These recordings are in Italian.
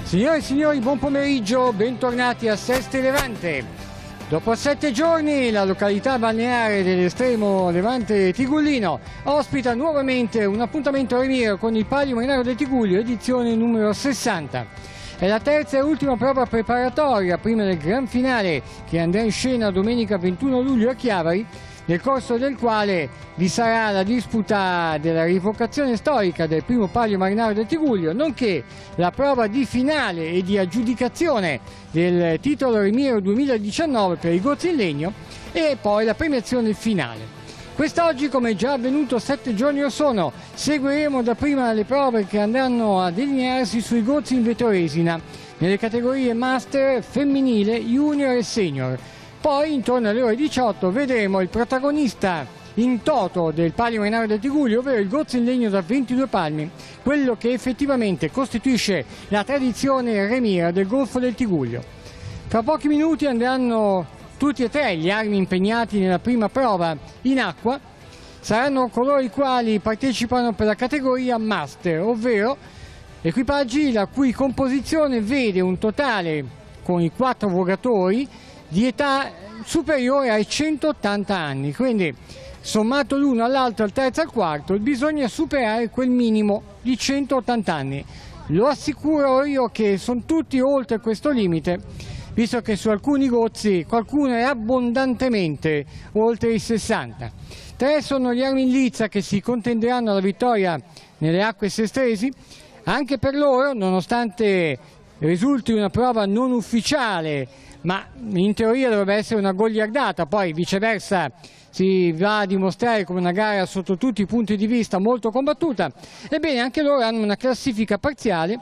Signore e signori, buon pomeriggio, bentornati a Seste Levante. Dopo 7 giorni la località balneare dell'estremo Levante Tigullino ospita nuovamente un appuntamento a Remiero con il Palio Marinario del Tigullio, edizione numero 60. È la terza e ultima prova preparatoria prima del gran finale che andrà in scena domenica 21 luglio a Chiavari, nel corso del quale vi sarà la disputa della rievocazione storica del primo Palio Marinario del Tigullio, nonché la prova di finale e di aggiudicazione del titolo Remiero 2019 per i gozzi in legno e poi la premiazione finale. Quest'oggi, come già avvenuto 7 giorni or sono, seguiremo dapprima le prove che andranno a delinearsi sui gozzi in vettoresina, nelle categorie Master, Femminile, Junior e Senior. Poi, intorno alle ore 18, vedremo il protagonista in toto del Palio Marinario del Tigullio, ovvero il gozzo in legno da 22 palmi, quello che effettivamente costituisce la tradizione remiera del Golfo del Tigullio. Tra pochi minuti andranno tutti e tre gli armi impegnati nella prima prova in acqua, saranno coloro i quali partecipano per la categoria Master, ovvero equipaggi la cui composizione vede un totale, con i 4 vogatori, di età superiore ai 180 anni, quindi sommato l'uno all'altro, al terzo e al quarto, bisogna superare quel minimo di 180 anni. Lo assicuro io che sono tutti oltre questo limite, visto che su alcuni gozzi qualcuno è abbondantemente oltre i 60. 3 sono gli armi in lizza che si contenderanno la vittoria nelle acque sestresi. Anche per loro, nonostante risulti una prova non ufficiale, ma in teoria dovrebbe essere una goliardata, poi viceversa si va a dimostrare come una gara sotto tutti i punti di vista molto combattuta, ebbene anche loro hanno una classifica parziale,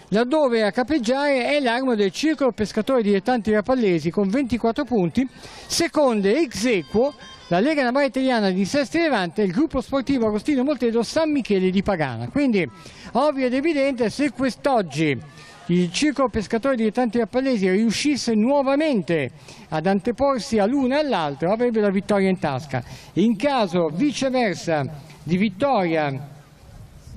laddove a capeggiare è l'armo del Circolo Pescatori Dilettanti Rapallesi con 24 punti, seconde ex aequo la Lega Navale Italiana di Seste Levante e il gruppo sportivo Agostino Moltedo San Michele di Pagana. Quindi ovvio ed evidente, se quest'oggi il Circolo Pescatori Dilettanti Rapallesi riuscisse nuovamente ad anteporsi all'uno e all'altro, avrebbe la vittoria in tasca. In caso viceversa di vittoria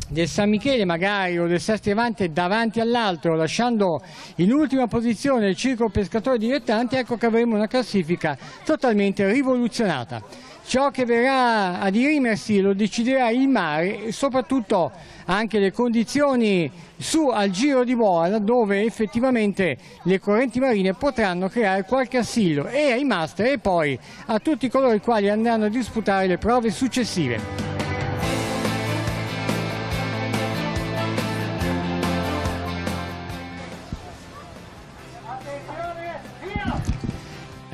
del San Michele magari o del Seste Levante davanti all'altro, lasciando in ultima posizione il Circolo Pescatori Dilettanti, ecco che avremo una classifica totalmente rivoluzionata. Ciò che verrà a dirimersi lo deciderà il mare e soprattutto anche le condizioni su al giro di boa, dove effettivamente le correnti marine potranno creare qualche assillo, e ai master e poi a tutti coloro i quali andranno a disputare le prove successive.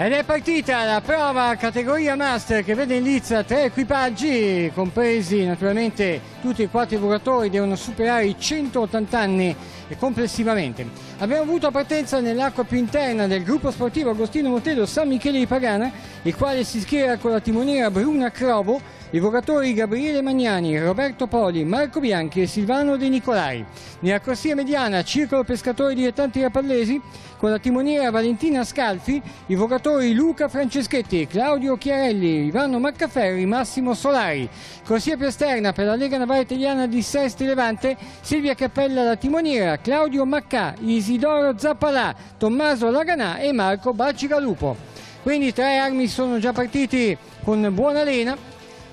Ed è partita la prova categoria Master che vede in lizza 3 equipaggi, compresi naturalmente tutti e 4 i vogatori, devono superare i 180 anni complessivamente. Abbiamo avuto partenza nell'acqua più interna del gruppo sportivo Agostino Moltedo San Michele di Pagana, il quale si schiera con la timoniera Bruna Crovo, i vogatori Gabriele Magnani, Roberto Poli, Marco Bianchi e Silvano De Nicolai. Nella corsia mediana Circolo Pescatori Dilettanti Rapallesi, con la timoniera Valentina Scalfi, i vogatori Luca Franceschetti, Claudio Chiarelli, Ivano Maccaferri, Massimo Solari. Corsia più esterna per la Lega Navale Italiana di Seste Levante, Silvia Cappella la timoniera, Claudio Maccà, Isidoro Zappalà, Tommaso Laganà e Marco Bacigalupo. Quindi 3 armi sono già partiti con buona lena.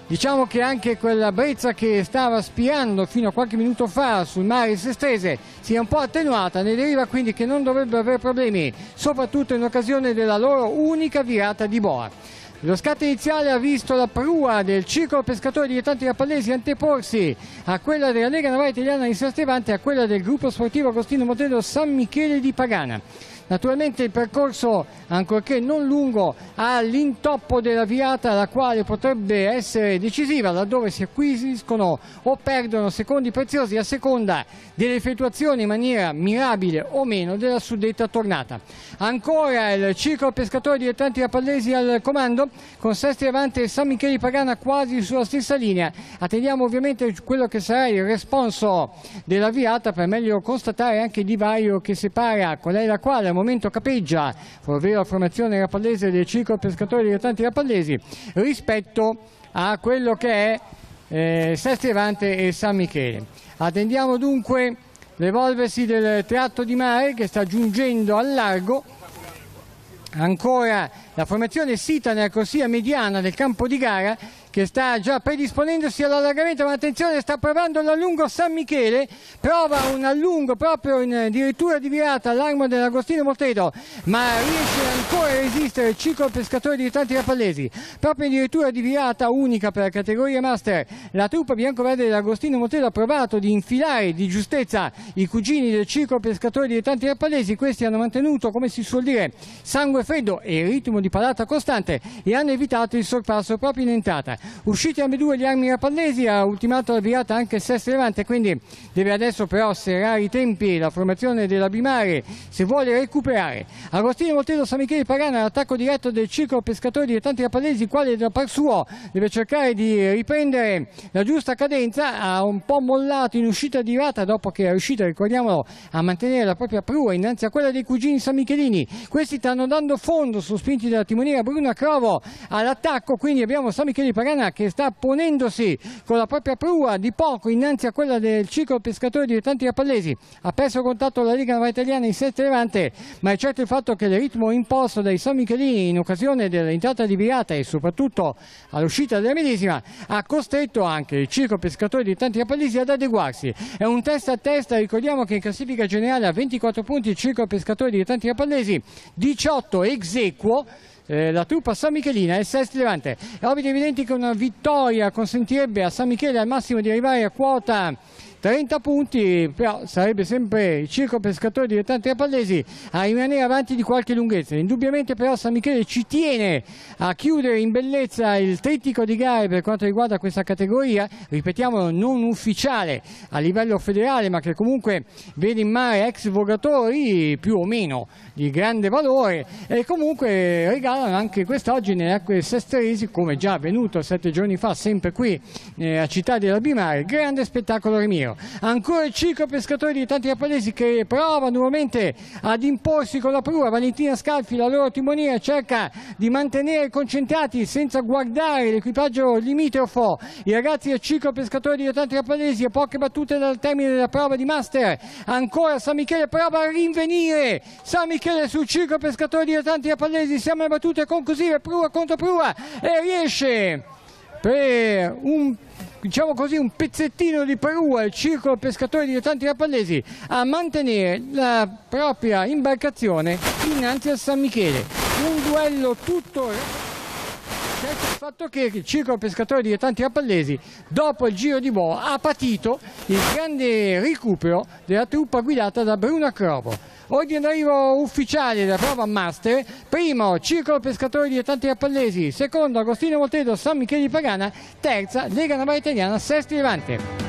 Diciamo che anche quella brezza che stava spirando fino a qualche minuto fa sul mare sestrese si è un po' attenuata, ne deriva quindi che non dovrebbero avere problemi, soprattutto in occasione della loro unica virata di boa. Lo scatto iniziale ha visto la prua del Circolo Pescatori Dilettanti Rapallesi anteporsi a quella della Lega Navale Italiana di Seste Levante e a quella del gruppo sportivo Agostino Moltedo San Michele di Pagana. Naturalmente il percorso, ancorché non lungo, ha l'intoppo della virata, la quale potrebbe essere decisiva laddove si acquisiscono o perdono secondi preziosi a seconda delle effettuazioni in maniera mirabile o meno della suddetta tornata. Ancora il Circolo Pescatori Dilettanti Rapallesi al comando, con Seste Levante e San Michele di Pagana quasi sulla stessa linea. Attendiamo ovviamente quello che sarà il responso della virata per meglio constatare anche il divario che separa qual è la quale momento capeggia, ovvero la formazione rapallese del Circolo Pescatori Dilettanti Rapallesi, rispetto a quello che è Seste Levante e San Michele. Attendiamo dunque l'evolversi del tratto di mare che sta giungendo al largo. Ancora la formazione sita nella corsia mediana del campo di gara che sta già predisponendosi all'allargamento, ma attenzione, sta provando l'allungo San Michele, prova un allungo proprio in dirittura di virata all'armo dell'Agostino Moltedo, ma riesce ancora a resistere il ciclo pescatori dilettanti rapallesi, proprio in dirittura di virata unica per la categoria master. La truppa bianco-verde dell'Agostino Moltedo ha provato di infilare di giustezza i cugini del ciclo pescatori dilettanti rapallesi. Questi hanno mantenuto, come si suol dire, sangue freddo e ritmo di palata costante e hanno evitato il sorpasso proprio in entrata. Usciti ambedue gli armi rapallesi, ha ultimato la virata anche il Sestri Levante, quindi deve adesso però serrare i tempi la formazione della Bimare se vuole recuperare. Agostino Moltedo San Michele di Pagana, l'attacco diretto del ciclo pescatori dilettanti rapallesi, il quale da par suo deve cercare di riprendere la giusta cadenza. Ha un po' mollato in uscita di virata dopo che è riuscito, ricordiamolo, a mantenere la propria prua innanzi a quella dei cugini San Michelini. Questi stanno dando fondo, sospinti dalla timoniera Bruna Crovo all'attacco, quindi abbiamo San Michele di Pagana che sta ponendosi con la propria prua di poco innanzi a quella del ciclo pescatori dilettanti rapallesi. Ha perso contatto la Lega Navale Italiana in Sestri Levante, ma è certo il fatto che il ritmo imposto dai San Michelini in occasione dell'entrata di virata e soprattutto all'uscita della medesima ha costretto anche il ciclo pescatori dilettanti rapallesi ad adeguarsi. È un testa a testa, ricordiamo che in classifica generale ha 24 punti il ciclo pescatori dilettanti rapallesi, 18 ex aequo la truppa San Michelina e Sestri Levante. È ovvio evidente che una vittoria consentirebbe a San Michele al massimo di arrivare a quota 30 punti, però sarebbe sempre il circo pescatori dilettanti rapallesi a rimanere avanti di qualche lunghezza. Indubbiamente però San Michele ci tiene a chiudere in bellezza il trittico di gare per quanto riguarda questa categoria, ripetiamo non ufficiale a livello federale, ma che comunque vede in mare ex vogatori più o meno di grande valore, e comunque regalano anche quest'oggi nelle acque sestresi, come già avvenuto 7 giorni fa sempre qui a Città della Bimare, grande spettacolo Remiro. Ancora il ciclo pescatori dilettanti rapallesi che prova nuovamente ad imporsi con la prua. Valentina Scalfi, la loro timoniera, cerca di mantenere concentrati senza guardare l'equipaggio limitrofo i ragazzi del ciclo pescatori dilettanti rapallesi, a poche battute dal termine della prova di master. Ancora San Michele prova a rinvenire, San Michele sul ciclo pescatori dilettanti rapallesi, siamo alle battute conclusive, prua contro prua, e riesce per diciamo così un pezzettino di prua il circolo pescatori dilettanti rapallesi a mantenere la propria imbarcazione innanzi a San Michele. Un duello tutto certo il fatto che il circolo pescatori dilettanti rapallesi dopo il giro di boa ha patito il grande recupero della truppa guidata da Bruna Crovo. Ordine d'arrivo ufficiale della prova master: primo circolo pescatori dilettanti rapallesi, secondo Agostino Moltedo San Michele di Pagana, terza Lega Navale Italiana Sestri Levante.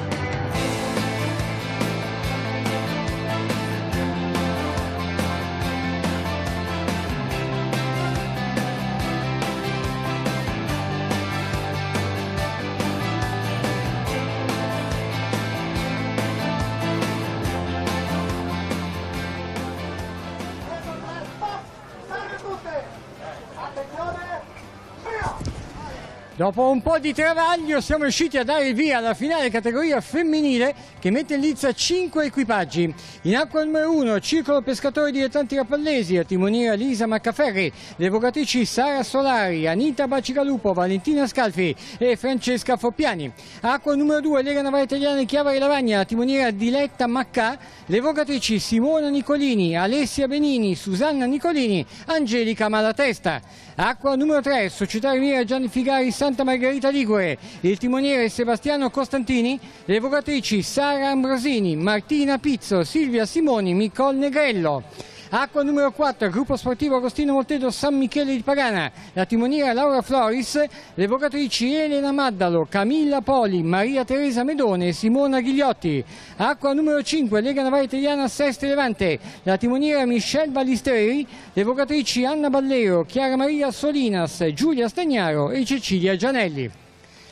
Dopo un po' di travaglio siamo riusciti a dare il via alla finale categoria femminile che mette in lizza 5 equipaggi. In acqua numero 1 circolo pescatori dilettanti rapallesi, a timoniera Lisa Maccaferri, le vogatrici Sara Solari, Anita Bacigalupo, Valentina Scalfi e Francesca Foppiani. Acqua numero 2 Lega Navale Italiana Chiavari Lavagna, a timoniera Diletta Maccà, le vogatrici Simona Nicolini, Alessia Benini, Susanna Nicolini, Angelica Malatesta. Acqua numero 3 Società Riviera Gianni Figari Santa Margherita Ligure, il timoniere Sebastiano Costantini, le vogatrici Sara Ambrosini, Martina Pizzo, Silvia Simoni, Nicole Negrello. Acqua numero 4 Gruppo Sportivo Agostino Moltedo San Michele di Pagana, la timoniera Laura Floris, le vogatrici Elena Maddalo, Camilla Poli, Maria Teresa Medone e Simona Ghigliotti. Acqua numero 5 Lega Navale Italiana Sestri Levante, la timoniera Michelle Ballisteri, le vogatrici Anna Ballero, Chiara Maria Solinas, Giulia Stagnaro e Cecilia Gianelli.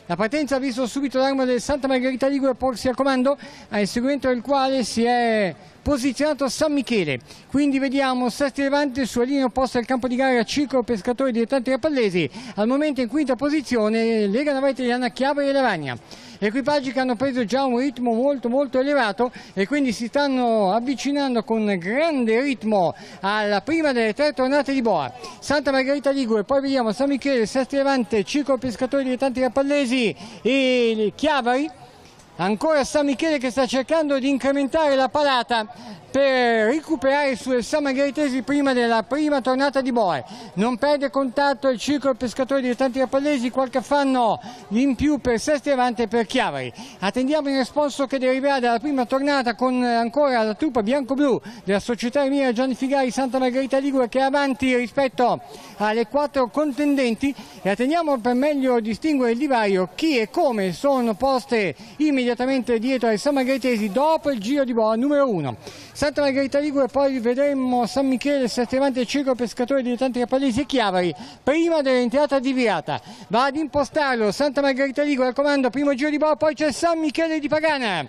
La partenza ha visto subito l'arma del Santa Margherita Ligure porsi al comando, a inseguimento del quale si è posizionato San Michele. Quindi vediamo Sestri Levante sulla linea opposta al campo di gara, circolo pescatori dilettanti rapallesi, al momento in quinta posizione Lega Navale Italiana Chiavari e Lavagna. equipaggi che hanno preso già un ritmo molto elevato e quindi si stanno avvicinando con grande ritmo alla prima delle 3 tornate di boa. Santa Margherita Ligure, poi vediamo San Michele, Sestri Levante, Circolo Pescatori Dilettanti Rapallesi e Chiavari. Ancora San Michele che sta cercando di incrementare la palata per recuperare sul San Margheritesi prima della prima tornata di boe. Non perde contatto il Circolo Pescatori Dilettanti Rapallesi, qualche affanno in più per Sestri Levante e per Chiavari. Attendiamo il responso che deriverà dalla prima tornata con ancora la truppa bianco-blu della società Emilia Gianni Figari Santa Margherita Ligure che è avanti rispetto alle 4 contendenti e attendiamo per meglio distinguere il divario chi e come sono poste immediatamente dietro ai San Margheritesi dopo il giro di boa numero 1. Santa Margherita Ligure, poi vedremo San Michele, Sestri Levante, Circolo Pescatori Dilettanti Rapallesi e Chiavari prima dell'entrata di virata. Va ad impostarlo Santa Margherita Ligure al comando, primo giro di boa, poi c'è San Michele di Pagana.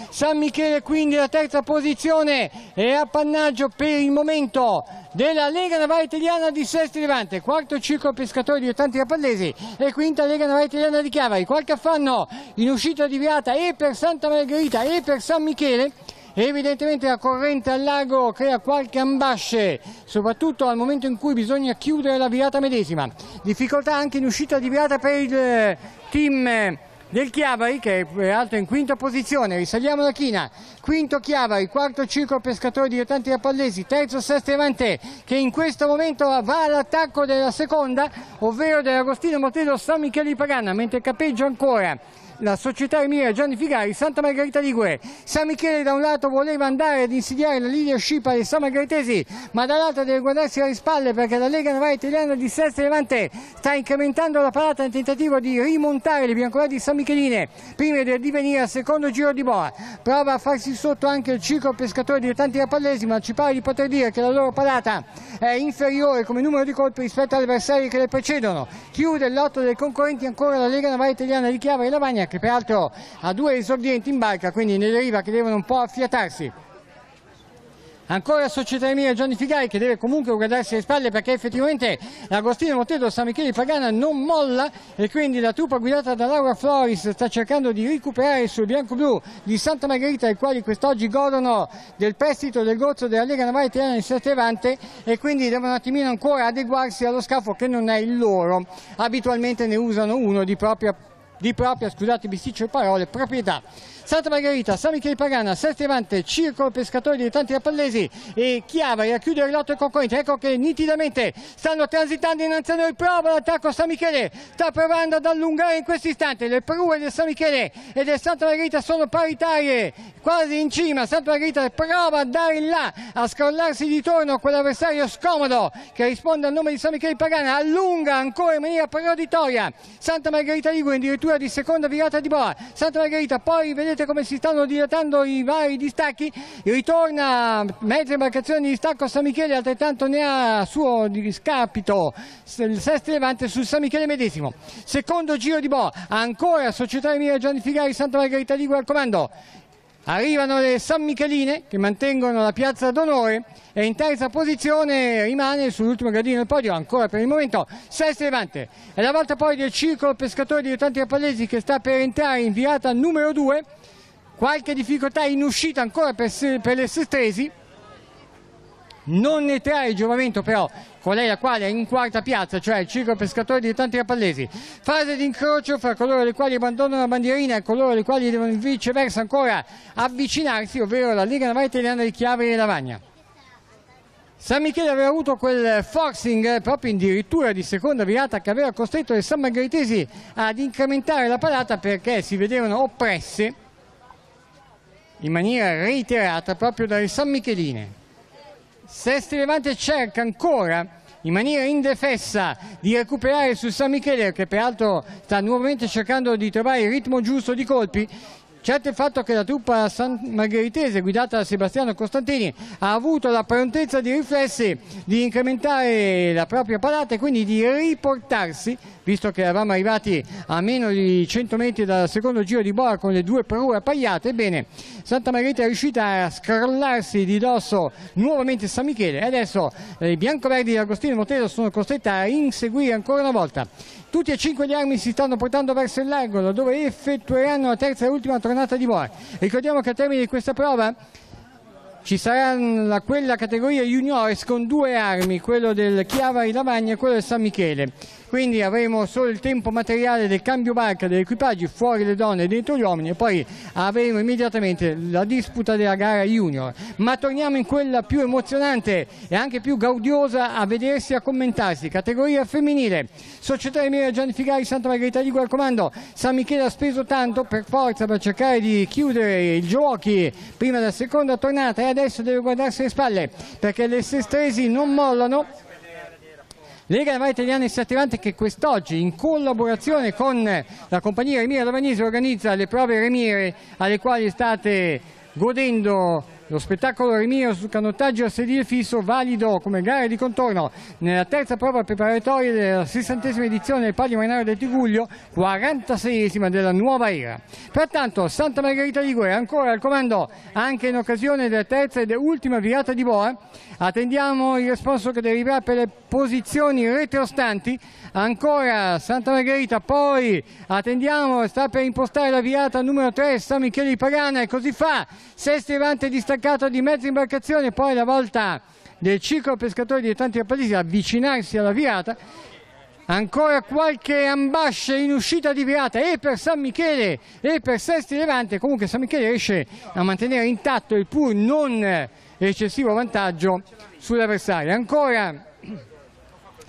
San Michele quindi la terza posizione è appannaggio per il momento della Lega Navale Italiana di Sestri Levante, quarto Circolo Pescatori Dilettanti Rapallesi e quinta Lega Navale Italiana di Chiavari. Qualche affanno in uscita di virata e per Santa Margherita e per San Michele. Evidentemente la corrente al largo crea qualche ambasce, soprattutto al momento in cui bisogna chiudere la virata medesima. Difficoltà anche in uscita di virata per il team del Chiavari che è peraltro in quinta posizione. Risaliamo la china, quinto Chiavari, quarto Circolo Pescatori Dilettanti Rapallesi, terzo Sestri Levante che in questo momento va all'attacco della seconda, ovvero dell'Agostino Motello San Michele di Pagana, mentre capeggia ancora la società Emilia Gianni Figari Santa Margherita Ligure. San Michele da un lato voleva andare ad insidiare la leadership ai San Margheritesi, ma dall'altro deve guardarsi alle spalle perché la Lega Navale Italiana di Sestri Levante sta incrementando la palata nel tentativo di rimontare le biancolari di San Micheline prima di addivenire al secondo giro di boa. Prova a farsi sotto anche il Circolo Pescatori Dilettanti Rapallesi, ma ci pare di poter dire che la loro palata è inferiore come numero di colpi rispetto agli avversari che le precedono. Chiude il lotto dei concorrenti ancora la Lega Navale Italiana di Chiavari e Lavagna, che peraltro ha 2 esordienti in barca, quindi ne deriva che devono un po' affiatarsi. Ancora Società Emilia Gianni Figari che deve comunque guardarsi alle spalle perché effettivamente l'Agostino Motello San Michele di Pagana non molla e quindi la truppa guidata da Laura Floris sta cercando di recuperare sul bianco-blu di Santa Margherita, i quali quest'oggi godono del prestito del gozzo della Lega Navale Italiana di Sestri Levante e quindi devono un attimino ancora adeguarsi allo scafo che non è il loro. Abitualmente ne usano uno di propria, scusate bisticcio le parole, proprietà. Santa Margherita, San Michele di Pagana, Sestri Levante, Circolo Pescatori Dilettanti Rapallesi e Chiavari a chiudere l'otto concorrenti. Ecco che nitidamente stanno transitando innanzi a noi. Prova l'attacco San Michele, sta provando ad allungare in questo istante. Le prue del San Michele e del Santa Margherita sono paritarie, quasi in cima. Santa Margherita prova a dare in là, a scrollarsi di torno a quell'avversario scomodo che risponde al nome di San Michele di Pagana. Allunga ancora in maniera proditoria Santa Margherita Ligure in dirittura di seconda virata di boa. Santa Margherita, poi vedete come si stanno dilatando i vari distacchi, ritorna mezza imbarcazione di distacco San Michele, altrettanto ne ha a suo discapito il Sestri Levante sul San Michele medesimo. Secondo giro di boa, ancora Società Emilia Gianni Figari Santa Margherita Ligure al comando. Arrivano le San Micheline che mantengono la piazza d'onore e in terza posizione rimane sull'ultimo gradino del podio ancora per il momento Sestri Levante. È la volta poi del Circolo Pescatori Dilettanti Rapallesi che sta per entrare in virata numero 2. Qualche difficoltà in uscita ancora per le sestresi, non ne trae giovamento però colei la quale è in quarta piazza, cioè il Circolo Pescatori Dilettanti Rapallesi. Fase di incrocio fra coloro le quali abbandonano la bandierina e coloro le quali devono viceversa ancora avvicinarsi, ovvero la Lega Navale Italiana di Chiavari e Lavagna. San Michele aveva avuto quel forcing proprio in dirittura di seconda virata che aveva costretto le San Margheritesi ad incrementare la palata perché si vedevano oppresse in maniera reiterata proprio dalle San Micheline. Sestri Levante cerca ancora in maniera indefessa di recuperare sul San Michele, che peraltro sta nuovamente cercando di trovare il ritmo giusto di colpi. Certo il fatto che la truppa san margheritese guidata da Sebastiano Costantini ha avuto la prontezza di riflessi di incrementare la propria palata e quindi di riportarsi visto che eravamo arrivati a meno di 100 metri dal secondo giro di boa con le due prue appagliate. Ebbene, Santa Margherita è riuscita a scrollarsi di dosso nuovamente San Michele, e adesso i biancoverdi di Agostino Motedo sono costretti a inseguire ancora una volta. Tutti e 5 gli armi si stanno portando verso l'angolo, dove effettueranno la terza e ultima tornata di boa. Ricordiamo che al termine di questa prova ci sarà quella categoria juniores con 2 armi, quello del Chiavari Lavagna e quello del San Michele. Quindi avremo solo il tempo materiale del cambio barca degli equipaggi, fuori le donne e dentro gli uomini, e poi avremo immediatamente la disputa della gara junior. Ma torniamo in quella più emozionante e anche più gaudiosa a vedersi, a commentarsi. Categoria femminile, Società Emilia Gianni Figari Santa Margherita Ligure al comando. San Michele ha speso tanto per forza per cercare di chiudere i giochi prima della seconda tornata, e adesso deve guardarsi le spalle, perché le sestresi non mollano. Lega Navale Italiana e Sattivante, che quest'oggi, in collaborazione con la compagnia Remiere Lavagnese, organizza le prove remiere, alle quali state godendo lo spettacolo remiero sul canottaggio a sedile fisso, valido come gara di contorno nella terza prova preparatoria della 60ª edizione del Palio Marinaio del Tigullio, 46esima della nuova era. Pertanto Santa Margherita Ligure ancora al comando anche in occasione della terza ed ultima virata di boa. Attendiamo il responso che deriverà per le posizioni retrostanti. Ancora Santa Margherita, poi attendiamo, sta per impostare la virata numero 3 San Michele di Pagana, e così fa. Sesti Levante distaccato di mezza imbarcazione, poi la volta del circolo pescatori dilettanti appalesi avvicinarsi alla virata. Ancora qualche ambasce in uscita di virata e per San Michele e per Sesti Levante. Comunque San Michele riesce a mantenere intatto il pur non eccessivo vantaggio sull'avversario. Ancora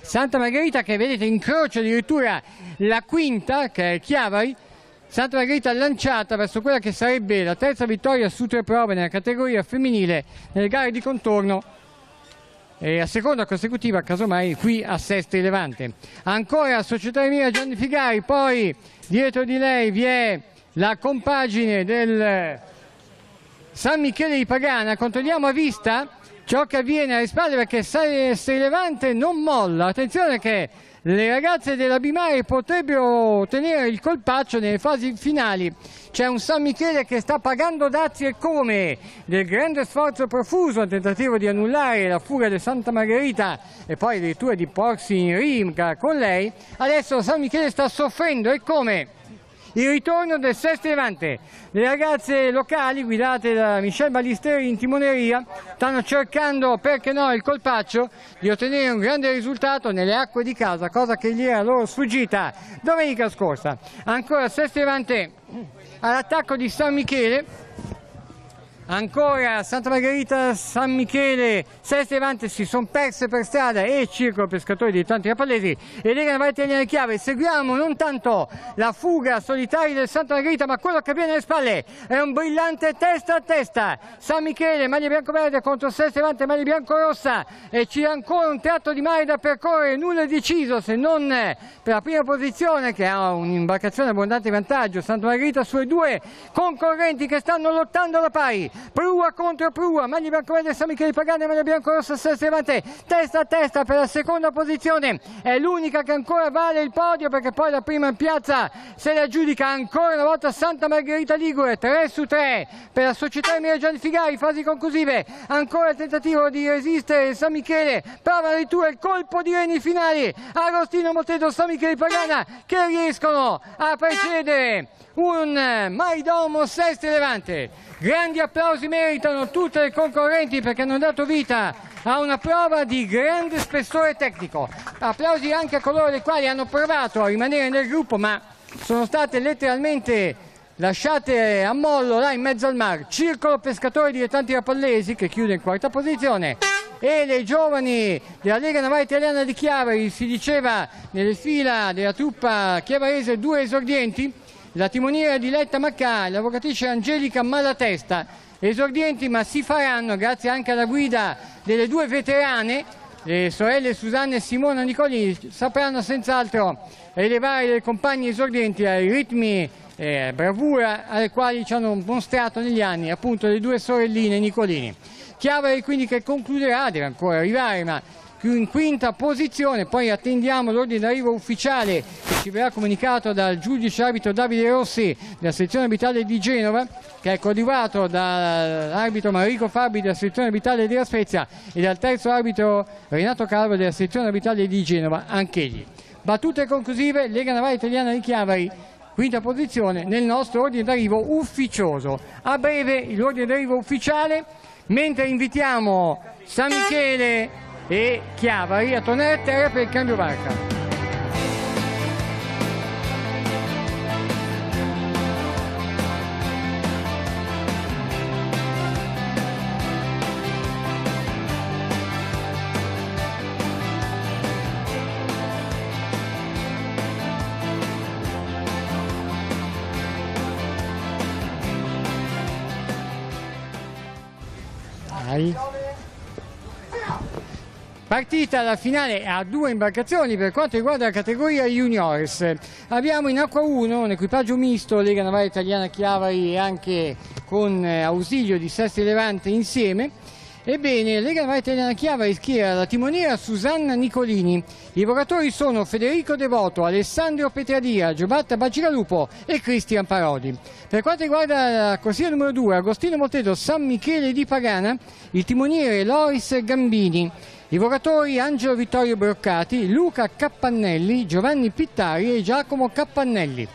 Santa Margherita, che vedete incrocia addirittura la quinta, che è il Chiavari. Santa Margherita lanciata verso quella che sarebbe la terza vittoria su 3 prove nella categoria femminile nelle gare di contorno, e la seconda consecutiva casomai qui a Sesti Levante. Ancora Società Emilia Gianni Figari, poi dietro di lei vi è la compagine del San Michele di Pagana. Controlliamo a vista ciò che avviene alle spalle, perché Sesti Levante non molla. Attenzione che le ragazze della Bimari potrebbero ottenere il colpaccio nelle fasi finali. C'è un San Michele che sta pagando dazi e come del grande sforzo profuso al tentativo di annullare la fuga di Santa Margherita e poi addirittura di porsi in ringa con lei. Adesso San Michele sta soffrendo, e come il ritorno del Sesti Levante. Le ragazze locali, guidate da Michel Ballisteri in timoneria, stanno cercando, perché no, il colpaccio, di ottenere un grande risultato nelle acque di casa, cosa che gli era loro sfuggita domenica scorsa. Ancora Sesti Levante all'attacco di San Michele. Ancora Santa Margherita, San Michele, Sesti Levante si sono perse per strada, e circolo pescatori dilettanti appalesi e Lega Navale Italiana Chiave. Seguiamo non tanto la fuga solitaria del Santa Margherita, ma quello che avviene alle spalle. È un brillante testa a testa. San Michele, maglia bianco-verde contro Sesti Levante, maglia bianco-rossa, e c'è ancora un tratto di mare da percorrere. Nulla è deciso, se non per la prima posizione, che ha un'imbarcazione abbondante di vantaggio. Santa Margherita sulle 2 concorrenti che stanno lottando alla pari. Prua contro prua, maglia bianco-verde San Michele di Pagana, maglia bianco-rossa Sesti Levante, testa a testa per la seconda posizione. È l'unica che ancora vale il podio, perché poi la prima in piazza se la aggiudica ancora una volta Santa Margherita Ligure. 3 su 3 per la Società Emilia Gianni Figari, fasi conclusive. Ancora il tentativo di resistere San Michele, prova addirittura il colpo di reni finali. Agostino Motedo, San Michele di Pagana, che riescono a precedere un Maidomo Sesti Levante. Grandi applausi meritano tutte le concorrenti, perché hanno dato vita a una prova di grande spessore tecnico. Applausi anche a coloro dei quali hanno provato a rimanere nel gruppo, ma sono state letteralmente lasciate a mollo là in mezzo al mare. Circolo pescatori dilettanti rapallesi, che chiude in quarta posizione, e le giovani della Lega Navale Italiana di Chiavari. Si diceva nelle fila della truppa chiavarese 2 esordienti, la timoniera Diletta Maccà e l'avvocatrice Angelica Malatesta. Esordienti, ma si faranno grazie anche alla guida delle 2 veterane, le sorelle Susanna e Simona Nicolini. Sapranno senz'altro elevare le compagne esordienti ai ritmi bravura alle quali ci hanno mostrato negli anni appunto le 2 sorelline Nicolini. Chiavari quindi che concluderà, deve ancora arrivare, ma in quinta posizione. Poi attendiamo l'ordine d'arrivo ufficiale che ci verrà comunicato dal giudice arbitro Davide Rossi della sezione arbitrale di Genova, che è coadiuvato dall'arbitro Marico Fabbri della sezione arbitrale della Spezia e dal terzo arbitro Renato Calvo della sezione arbitrale di Genova, anch'egli. Battute conclusive, Lega Navale Italiana di Chiavari, quinta posizione nel nostro ordine d'arrivo ufficioso. A breve l'ordine d'arrivo ufficiale, mentre invitiamo San Michele e Chiavari a tornare a terra per il cambio barca. Partita la finale a 2 imbarcazioni per quanto riguarda la categoria juniores. Abbiamo in acqua 1 un equipaggio misto, Lega Navale Italiana Chiavari e anche con ausilio di Sestri Levante insieme. Ebbene, Lega Navale Italiana Chiavari schiera la timoniera Susanna Nicolini. I vogatori sono Federico Devoto, Alessandro Petradia, Giobatta Bagigalupo e Cristian Parodi. Per quanto riguarda la corsia numero 2, Agostino Moltedo San Michele di Pagana, il timoniere Loris Gambini. I vogatori Angelo Vittorio Broccati, Luca Cappannelli, Giovanni Pittari e Giacomo Cappannelli.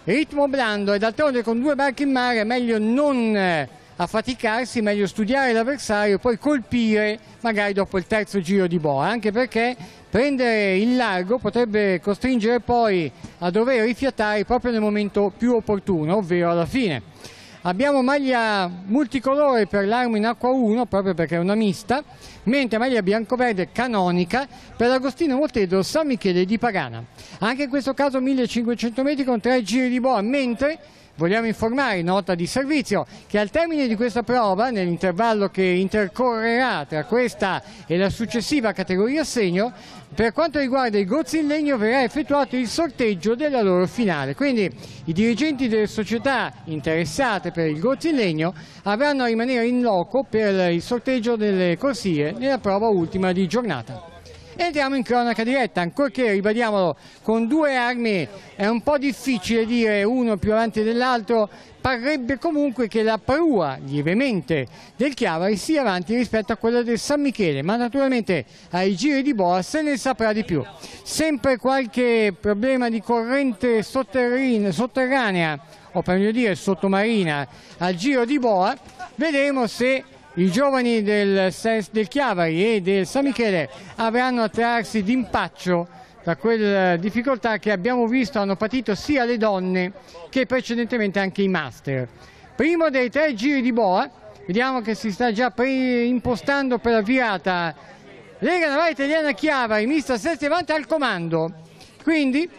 Ritmo blando e d'altronde con 2 barche in mare è meglio non affaticarsi, meglio studiare l'avversario e poi colpire magari dopo il terzo giro di boa, anche perché prendere il largo potrebbe costringere poi a dover rifiatare proprio nel momento più opportuno, ovvero alla fine. Abbiamo maglia multicolore per l'Armo in acqua 1, proprio perché è una mista, mentre maglia bianco-verde canonica per l'Agostino Moltedo San Michele di Pagana. Anche in questo caso 1500 metri con 3 giri di boa, mentre vogliamo informare, nota di servizio, che al termine di questa prova, nell'intervallo che intercorrerà tra questa e la successiva categoria senior, per quanto riguarda i gozzi in legno verrà effettuato il sorteggio della loro finale. Quindi i dirigenti delle società interessate per il gozzi in legno avranno a rimanere in loco per il sorteggio delle corsie nella prova ultima di giornata. Entriamo in cronaca diretta, ancorché, ribadiamolo, con 2 armi è un po' difficile dire uno più avanti dell'altro. Parrebbe comunque che la prua lievemente del Chiavari sia avanti rispetto a quella del San Michele, ma naturalmente ai giri di boa se ne saprà di più. Sempre qualche problema di corrente sotterranea, o per meglio dire sottomarina, al giro di boa. Vedremo se i giovani del Chiavari e del San Michele avranno a trarsi d'impaccio da quelle difficoltà che abbiamo visto hanno patito sia le donne che precedentemente anche i master. Primo dei 3 giri di boa, vediamo che si sta già impostando per la virata Lega Navale Italiana Chiavari, mista Sestri Levante al comando. Quindi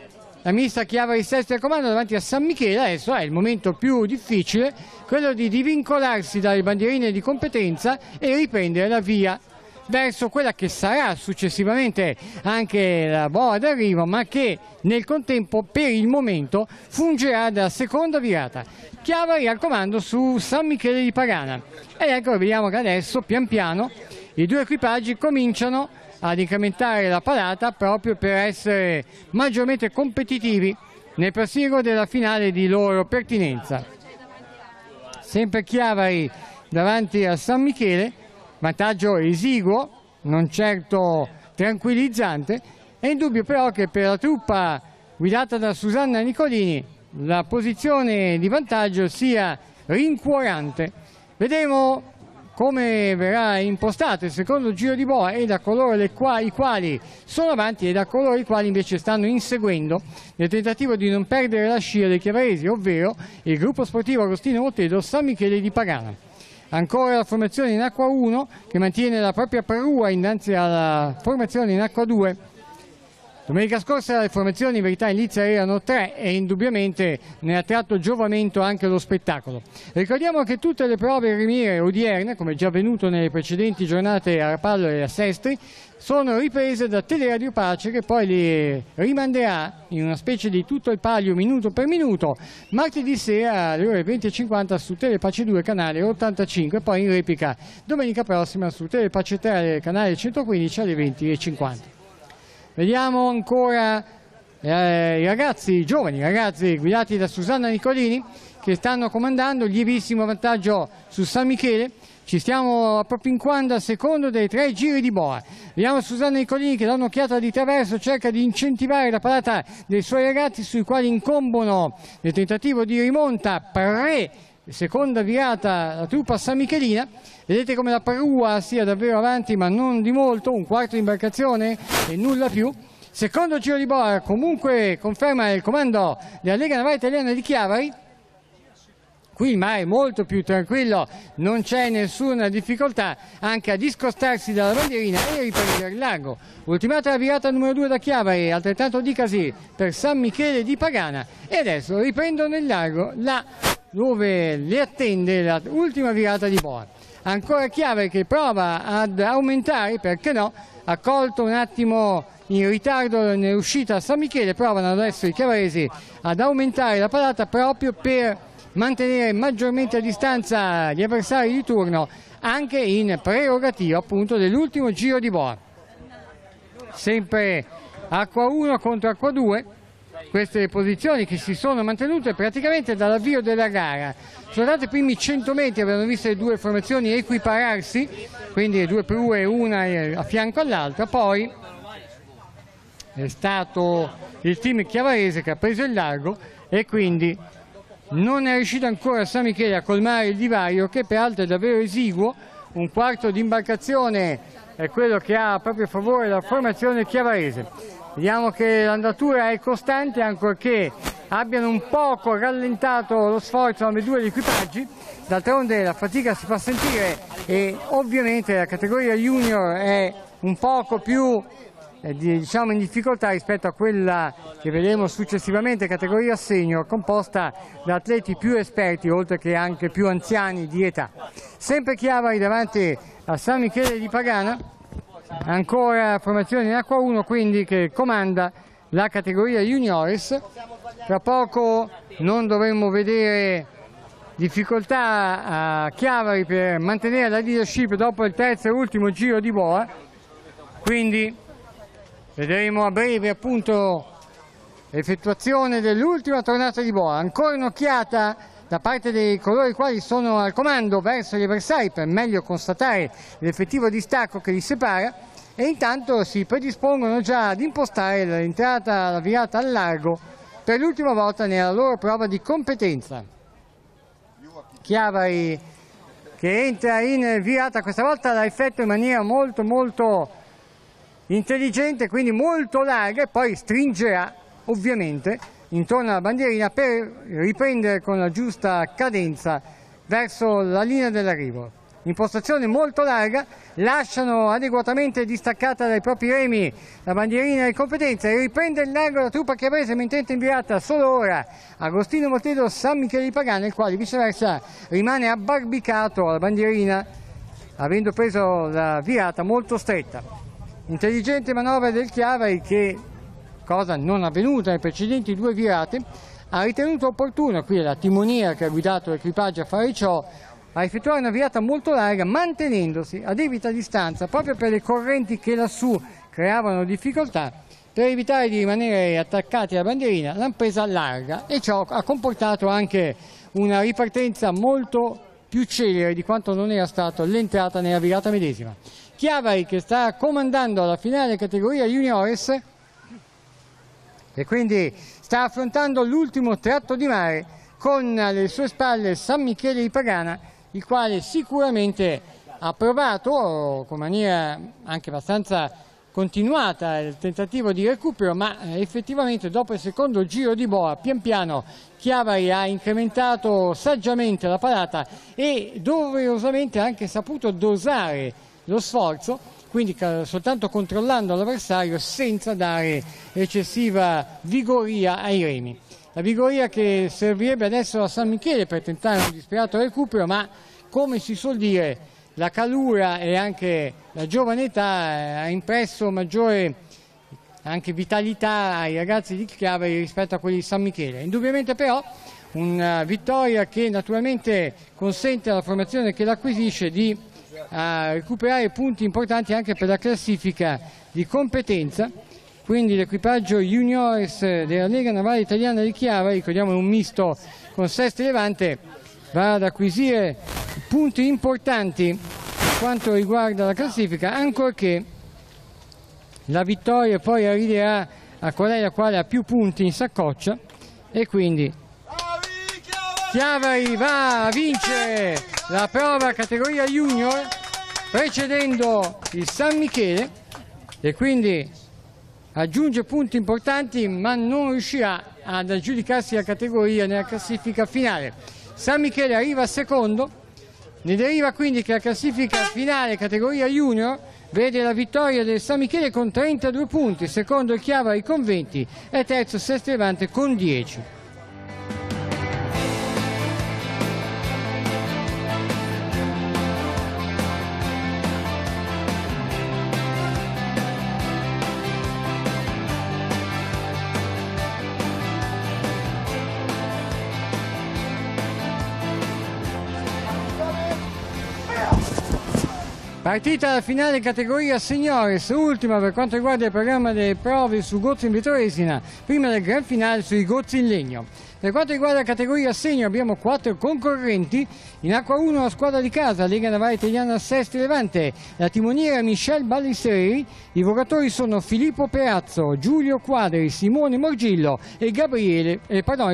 la mista Chiavari Sestri al comando davanti a San Michele. Adesso è il momento più difficile, quello di divincolarsi dalle bandierine di competenza e riprendere la via verso quella che sarà successivamente anche la boa d'arrivo, ma che nel contempo per il momento fungerà da seconda virata. Chiavari al comando su San Michele di Pagana. Ed ecco, vediamo che adesso pian piano i 2 equipaggi cominciano ad incrementare la palata proprio per essere maggiormente competitivi nel proseguo della finale di loro pertinenza. Sempre Chiavari davanti a San Michele, vantaggio esiguo, non certo tranquillizzante. È indubbio però che per la truppa guidata da Susanna Nicolini la posizione di vantaggio sia rincuorante. Vedremo come verrà impostato il secondo giro di boa e da coloro i quali sono avanti e da coloro i quali invece stanno inseguendo nel tentativo di non perdere la scia dei chiavaresi, ovvero il gruppo sportivo Agostino Moltedo San Michele di Pagana. Ancora la formazione in acqua 1 che mantiene la propria prua innanzi alla formazione in acqua 2. Domenica scorsa le formazioni in verità in Lizza erano 3 e indubbiamente ne ha tratto giovamento anche lo spettacolo. Ricordiamo che tutte le prove rimiere odierne, come già avvenuto nelle precedenti giornate a Rapallo e a Sestri, sono riprese da Teleradio Pace, che poi li rimanderà in una specie di tutto il palio minuto per minuto martedì sera alle ore 20:50 su Telepace 2 canale 85 e poi in replica domenica prossima su Telepace 3 canale 115 alle 20:50. Vediamo ancora i giovani ragazzi guidati da Susanna Nicolini, che stanno comandando lievissimo vantaggio su San Michele. Ci stiamo appropinquando al secondo dei 3 giri di boa. Vediamo Susanna Nicolini che da un'occhiata di traverso cerca di incentivare la parata dei suoi ragazzi, sui quali incombono nel tentativo di rimonta seconda virata la truppa San Michelina. Vedete come la parua sia davvero avanti, ma non di molto, un quarto di imbarcazione e nulla più. Secondo giro di boa, comunque conferma il comando della Lega Navale Italiana di Chiavari. Qui il mare è molto più tranquillo, non c'è nessuna difficoltà anche a discostarsi dalla bandierina e riprendere il largo. Ultimata la virata numero 2 da Chiavari, altrettanto dicasi per San Michele di Pagana, e adesso riprendono il largo là dove le attende l'ultima virata di boa. Ancora Chiavari che prova ad aumentare, perché no, ha colto un attimo in ritardo nell'uscita a San Michele, provano adesso i chiavaresi ad aumentare la parata proprio per mantenere maggiormente a distanza gli avversari di turno, anche in prerogativa appunto dell'ultimo giro di boa. Sempre acqua 1 contro acqua 2, queste posizioni che si sono mantenute praticamente dall'avvio della gara. Soltanto i primi 100 metri avevano visto le due formazioni equipararsi, quindi le due prue una a fianco all'altra, poi è stato il team chiavarese che ha preso il largo e quindi non è riuscito ancora San Michele a colmare il divario, che peraltro è davvero esiguo. Un quarto di imbarcazione è quello che ha proprio a favore la formazione chiavarese. Vediamo che l'andatura è costante, ancorché abbiano un poco rallentato lo sforzo ambedue gli equipaggi. D'altronde la fatica si fa sentire e ovviamente la categoria junior è un poco più diciamo in difficoltà rispetto a quella che vedremo successivamente, categoria senior, composta da atleti più esperti oltre che anche più anziani di età. Sempre Chiavari davanti a San Michele di Pagana, ancora formazione in acqua 1 quindi che comanda la categoria juniores. Tra poco non dovremmo vedere difficoltà a Chiavari per mantenere la leadership dopo il terzo e ultimo giro di boa, quindi vedremo a breve appunto l'effettuazione dell'ultima tornata di boa. Ancora un'occhiata da parte dei coloro i quali sono al comando verso gli avversari per meglio constatare l'effettivo distacco che li separa, e intanto si predispongono già ad impostare l'entrata, la virata al largo per l'ultima volta nella loro prova di competenza. Chiavari che entra in virata, questa volta la effettua in maniera molto intelligente, quindi molto larga, e poi stringerà ovviamente intorno alla bandierina per riprendere con la giusta cadenza verso la linea dell'arrivo. Impostazione molto larga, lasciano adeguatamente distaccata dai propri remi la bandierina di competenza e riprende il largo la truppa chiavarese, mentre in virata solo ora Agostino Moltedo San Michele di Pagana, il quale viceversa rimane abbarbicato alla bandierina avendo preso la virata molto stretta. Intelligente manovra del Chiavari che, cosa non avvenuta nelle precedenti due virate, ha ritenuto opportuno, qui è la timoniera che ha guidato l'equipaggio a fare ciò, a effettuare una virata molto larga mantenendosi a debita distanza proprio per le correnti che lassù creavano difficoltà, per evitare di rimanere attaccati alla bandierina. L'hanno presa larga e ciò ha comportato anche una ripartenza molto più celere di quanto non era stato l'entrata nella virata medesima. Chiavari che sta comandando la finale categoria juniores e quindi sta affrontando l'ultimo tratto di mare con alle sue spalle San Michele di Pagana, il quale sicuramente ha provato con maniera anche abbastanza continuata il tentativo di recupero, ma effettivamente dopo il secondo giro di boa pian piano Chiavari ha incrementato saggiamente la parata e doverosamente ha anche saputo dosare lo sforzo, quindi soltanto controllando l'avversario senza dare eccessiva vigoria ai remi. La vigoria che servirebbe adesso a San Michele per tentare un disperato recupero, ma come si suol dire, la calura e anche la giovane età ha impresso maggiore anche vitalità ai ragazzi di Chiavari rispetto a quelli di San Michele. Indubbiamente però una vittoria che naturalmente consente alla formazione che l'acquisisce di recuperare punti importanti anche per la classifica di competenza. Quindi l'equipaggio juniores della Lega Navale Italiana di Chiavari, ricordiamo un misto con Sestri e Levante, va ad acquisire punti importanti per quanto riguarda la classifica, ancorché la vittoria poi arriverà a colei la quale ha più punti in saccoccia, e quindi Chiavari va a vincere la prova categoria junior precedendo il San Michele, e quindi aggiunge punti importanti, ma non riuscirà ad aggiudicarsi la categoria nella classifica finale. San Michele arriva secondo, ne deriva quindi che la classifica finale categoria junior vede la vittoria del San Michele con 32 punti, secondo il Chiavari con 20 e terzo Sestri Levante con 10. Partita la finale categoria seniores, ultima per quanto riguarda il programma delle prove su gozzo in Vitoresina, prima del gran finale sui gozzi in legno. Per quanto riguarda la categoria senior abbiamo 4 concorrenti. In acqua 1 la squadra di casa, Lega Navale Italiana Sestri Levante, la timoniera Michelle Ballisteri, i vogatori sono Filippo Perazzo, Giulio Quadri, Simone Morgillo e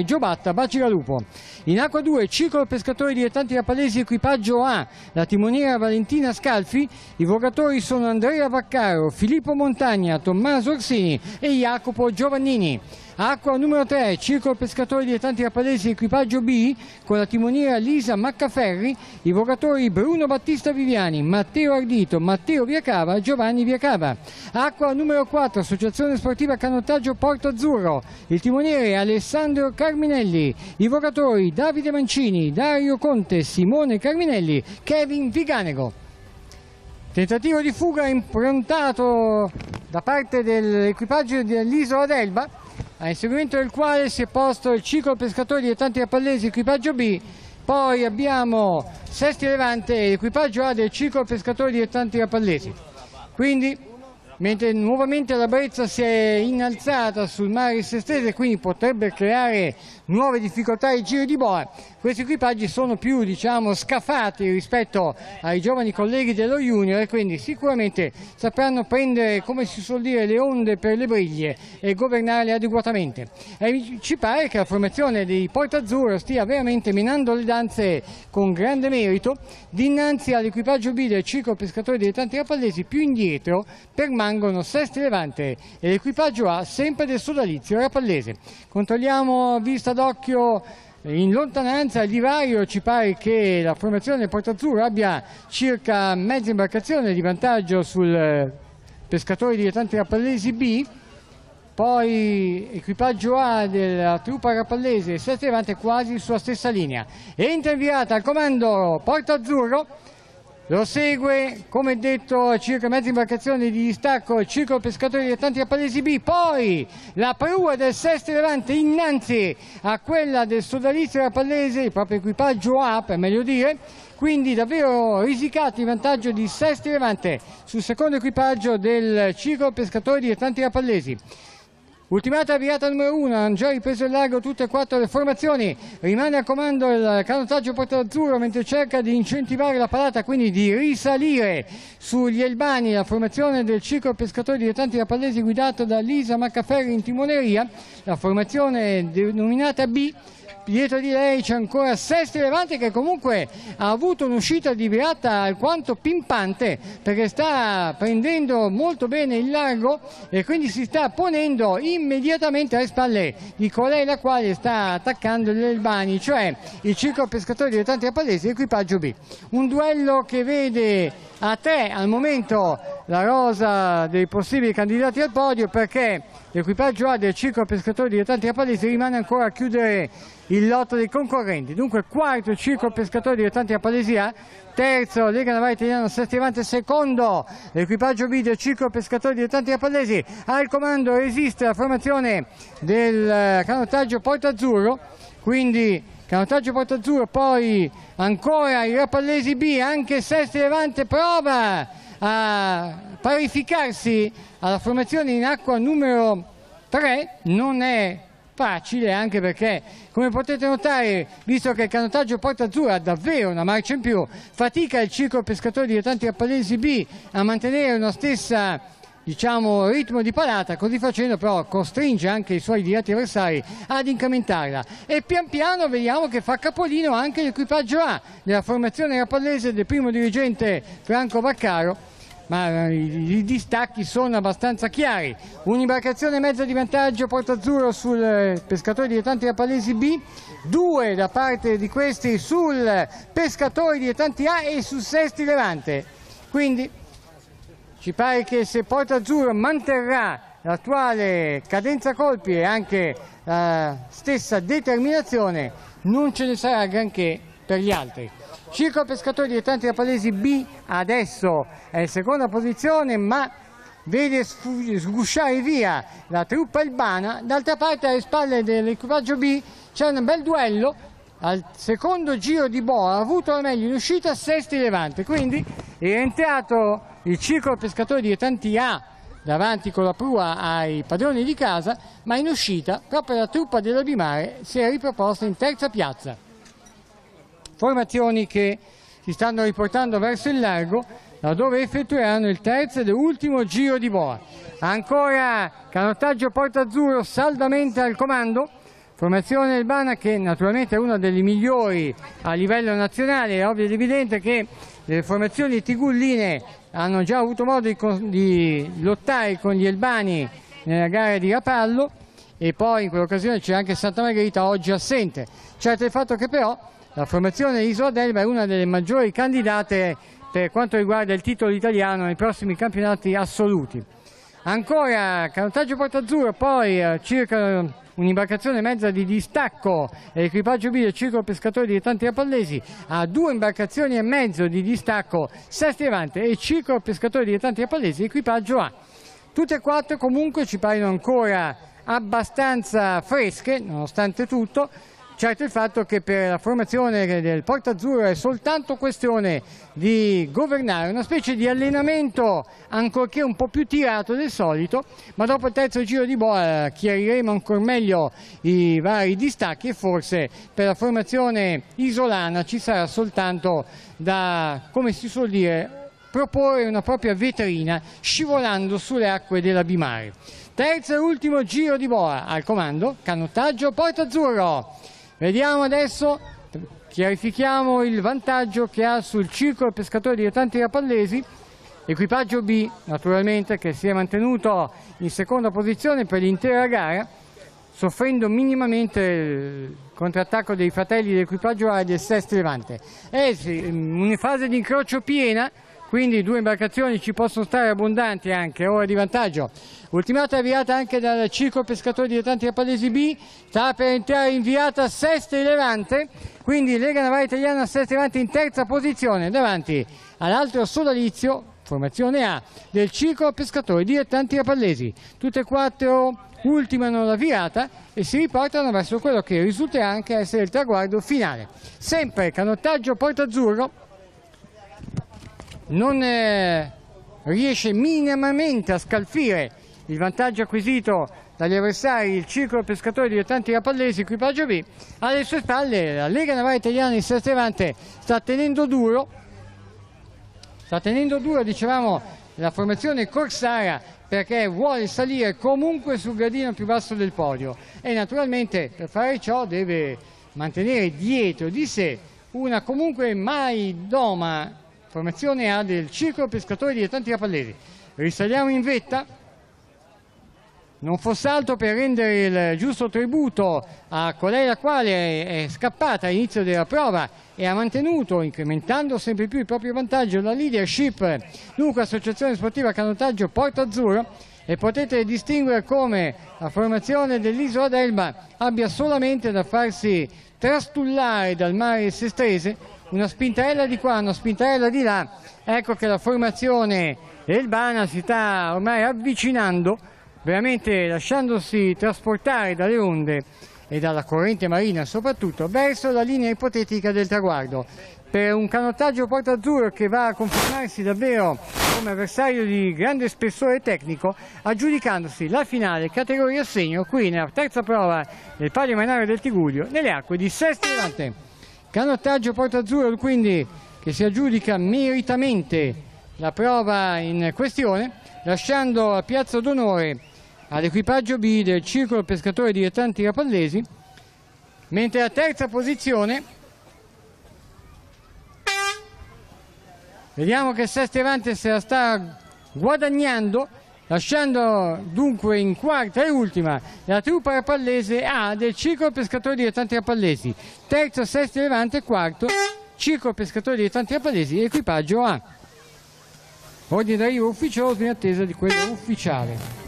Giobatta Bacigalupo. In acqua 2 Circolo Pescatori Dilettanti Rapalesi equipaggio A, la timoniera Valentina Scalfi, i vogatori sono Andrea Vaccaro, Filippo Montagna, Tommaso Orsini e Jacopo Giovannini. Acqua numero 3, Circolo Pescatori Dilettanti Rapalesi equipaggio B, con la timoniera Lisa Maccaferri, i vogatori Bruno Battista Viviani, Matteo Ardito, Matteo Viacava, Giovanni Viacava. Acqua numero 4, Associazione Sportiva Canottaggio Porto Azzurro, il timoniere Alessandro Carminelli, i vogatori Davide Mancini, Dario Conte, Simone Carminelli, Kevin Viganego. Tentativo di fuga improntato da parte dell'equipaggio dell'Isola d'Elba, a inseguimento del quale si è posto il Circolo Pescatori Dilettanti Rapalesi equipaggio B. Poi abbiamo Sestri Levante e l'equipaggio A del Circolo Pescatori Dilettanti Rapalesi. Quindi, mentre nuovamente la brezza si è innalzata sul mare sestese, quindi potrebbe creare nuove difficoltà ai giri di boa, questi equipaggi sono più scafati rispetto ai giovani colleghi dello junior, e quindi sicuramente sapranno prendere, come si suol dire, le onde per le briglie e governarle adeguatamente. E ci pare che la formazione di Porto Azzurro stia veramente menando le danze con grande merito dinanzi all'equipaggio B del Circolo Pescatori Dilettanti Rapalesi. Più indietro permangono Sestri Levante e l'equipaggio A sempre del sodalizio rapallese. Controlliamo a vista d'occhio in lontananza il divario, ci pare che la formazione del Porto Azzurro abbia circa mezza imbarcazione di vantaggio sul Pescatori Dilettanti Rapallesi B, poi equipaggio A della truppa rapallese e Sestri Levante quasi sulla stessa linea. Entra in virata al comando Porto Azzurro, lo segue, come detto, a circa mezza imbarcazione di distacco il Circolo Pescatori Dilettanti Rapalesi B, poi la prua del Sestri Levante innanzi a quella del sodalizio rapallese, il proprio equipaggio A per meglio dire, quindi davvero risicato in vantaggio di Sestri Levante sul secondo equipaggio del Circolo Pescatori Dilettanti Rapallesi. Ultimata la virata numero 1, hanno già ripreso il largo tutte e 4 le formazioni, rimane a comando il canottaggio Porto Azzurro mentre cerca di incentivare la parata, quindi di risalire sugli Elbani, la formazione del Circolo Pescatori Dilettanti Rapallesi guidato da Lisa Maccaferri in timoneria, la formazione denominata B, dietro di lei c'è ancora Sesti Levante, che comunque ha avuto un'uscita di virata alquanto pimpante, perché sta prendendo molto bene il largo e quindi si sta ponendo immediatamente alle spalle di colei la quale sta attaccando gli Albani, cioè il Circolo Pescatori Dilettanti Rapallesi, equipaggio B. Un duello che vede a 3 al momento la rosa dei possibili candidati al podio, perché l'equipaggio A del Circolo Pescatori Dilettanti Rapallesi rimane ancora a chiudere il lotto dei concorrenti. Dunque quarto Circolo Pescatori Dilettanti Rapallesi A, terzo Lega Navale Italiana Sesti Levante, secondo l'equipaggio B del Circolo Pescatori Dilettanti Rapallesi. Al comando resiste la formazione del canottaggio Porto Azzurro, quindi canottaggio Porto Azzurro, poi ancora i Rapallesi B, anche Sesti Levante prova a parificarsi alla formazione in acqua numero 3, non è facile, anche perché, come potete notare, visto che il canottaggio Porto Azzurro ha davvero una marcia in più, fatica il Circolo Pescatori Dilettanti Rapallesi B a mantenere una stessa, diciamo, ritmo di palata, così facendo però costringe anche i suoi diretti avversari ad incrementarla, e pian piano vediamo che fa capolino anche l'equipaggio A della formazione rapallese del primo dirigente Franco Vaccaro, ma i distacchi sono abbastanza chiari. Un'imbarcazione e mezza di vantaggio Porto Azzurro sul Pescatori Dilettanti Rapallesi B, 2 da parte di questi sul Pescatori Dilettanti A e su Sesti Levante. Quindi ci pare che se Porto Azzurro manterrà l'attuale cadenza colpi e anche la stessa determinazione, non ce ne sarà granché per gli altri. Circolo Pescatori Dilettanti Rapallesi B adesso è in seconda posizione, ma vede sgusciare via la truppa albana. D'altra parte, alle spalle dell'equipaggio B c'è un bel duello. Al secondo giro di boa ha avuto la meglio in uscita Sesti Levante, quindi è entrato il Circolo Pescatori Dilettanti A davanti con la prua ai padroni di casa, ma in uscita proprio la truppa della Bimare si è riproposta in terza piazza. Formazioni che si stanno riportando verso il largo, da dove effettueranno il terzo ed ultimo giro di boa. Ancora canottaggio Porto Azzurro saldamente al comando, formazione albana che naturalmente è una delle migliori a livello nazionale. È ovvio ed evidente che le formazioni tigulline hanno già avuto modo di lottare con gli albani nella gara di Rapallo, e poi in quell'occasione c'è anche Santa Margherita, oggi assente. Certo è il fatto che però la formazione Isola d'Elba è una delle maggiori candidate per quanto riguarda il titolo italiano nei prossimi campionati assoluti. Ancora canottaggio Porto Azzurro, poi circa un'imbarcazione e mezza di distacco l'equipaggio B del Circolo Pescatori Dilettanti Rapallesi, a 2 imbarcazioni e mezzo di distacco Sesti Levante e Circolo Pescatori Dilettanti Rapallesi equipaggio A. Tutte e 4 comunque ci paiono ancora abbastanza fresche nonostante tutto. Certo il fatto che per la formazione del Porto Azzurro è soltanto questione di governare una specie di allenamento, ancorché un po' più tirato del solito, ma dopo il terzo giro di boa chiariremo ancora meglio i vari distacchi, e forse per la formazione isolana ci sarà soltanto da, come si suol dire, proporre una propria vetrina scivolando sulle acque della Bimare. Terzo e ultimo giro di boa, al comando canottaggio Porto Azzurro. Vediamo adesso, chiarifichiamo il vantaggio che ha sul Circolo Pescatori Dilettanti Rapallesi, equipaggio B naturalmente, che si è mantenuto in seconda posizione per l'intera gara, soffrendo minimamente il contrattacco dei fratelli dell'equipaggio A e del Sesti Levante. È in fase di incrocio piena, quindi 2 imbarcazioni ci possono stare abbondanti anche, ora di vantaggio. Ultimata avviata anche dal Circolo Pescatori Dilettanti Rapallesi B, sta per entrare in viata Sesti Levante, quindi Lega Navale Italiana Sesti Levante in terza posizione, davanti all'altro sodalizio, formazione A, del Circolo Pescatori Dilettanti Rapallesi. Tutte e 4 ultimano la virata e si riportano verso quello che risulterà anche essere il traguardo finale. Sempre canottaggio Porto Azzurro, non riesce minimamente a scalfire il vantaggio acquisito dagli avversari, il Circolo Pescatori Dilettanti Rapallesi, equipaggio B. Alle sue spalle la Lega Navale Italiana in Sesti Levante sta tenendo duro, dicevamo, la formazione corsara, perché vuole salire comunque sul gradino più basso del podio, e naturalmente per fare ciò deve mantenere dietro di sé una comunque mai doma formazione A del Circolo Pescatori Dilettanti Rapallesi. Risaliamo in vetta, non fosse altro per rendere il giusto tributo a colei la quale è scappata all'inizio della prova e ha mantenuto, incrementando sempre più il proprio vantaggio, la leadership. Dunque Associazione Sportiva Canottaggio Porto Azzurro, e potete distinguere come la formazione dell'Isola d'Elba abbia solamente da farsi trastullare dal mare sestrese, una spintarella di qua, una spintarella di là. Ecco che la formazione elbana si sta ormai avvicinando, veramente lasciandosi trasportare dalle onde e dalla corrente marina soprattutto, verso la linea ipotetica del traguardo. Per un canottaggio Porto Azzurro che va a confermarsi davvero come avversario di grande spessore tecnico, aggiudicandosi la finale categoria assegno qui nella terza prova del Palio Marinaro del Tigullio nelle acque di Sestri Levante. Canottaggio Porto Azzurro quindi che si aggiudica meritamente la prova in questione, lasciando la piazza d'onore all'equipaggio B del Circolo Pescatori Dilettanti Rapallesi, mentre la terza posizione vediamo che Sestri Levante se la sta guadagnando, lasciando dunque in quarta e ultima la truppa rapallese A del Circolo Pescatori Dilettanti Rapallesi, terzo Sestri Levante, quarto Circolo Pescatori Dilettanti Rapallesi, equipaggio A. Ordine d'arrivo ufficioso in attesa di quello ufficiale.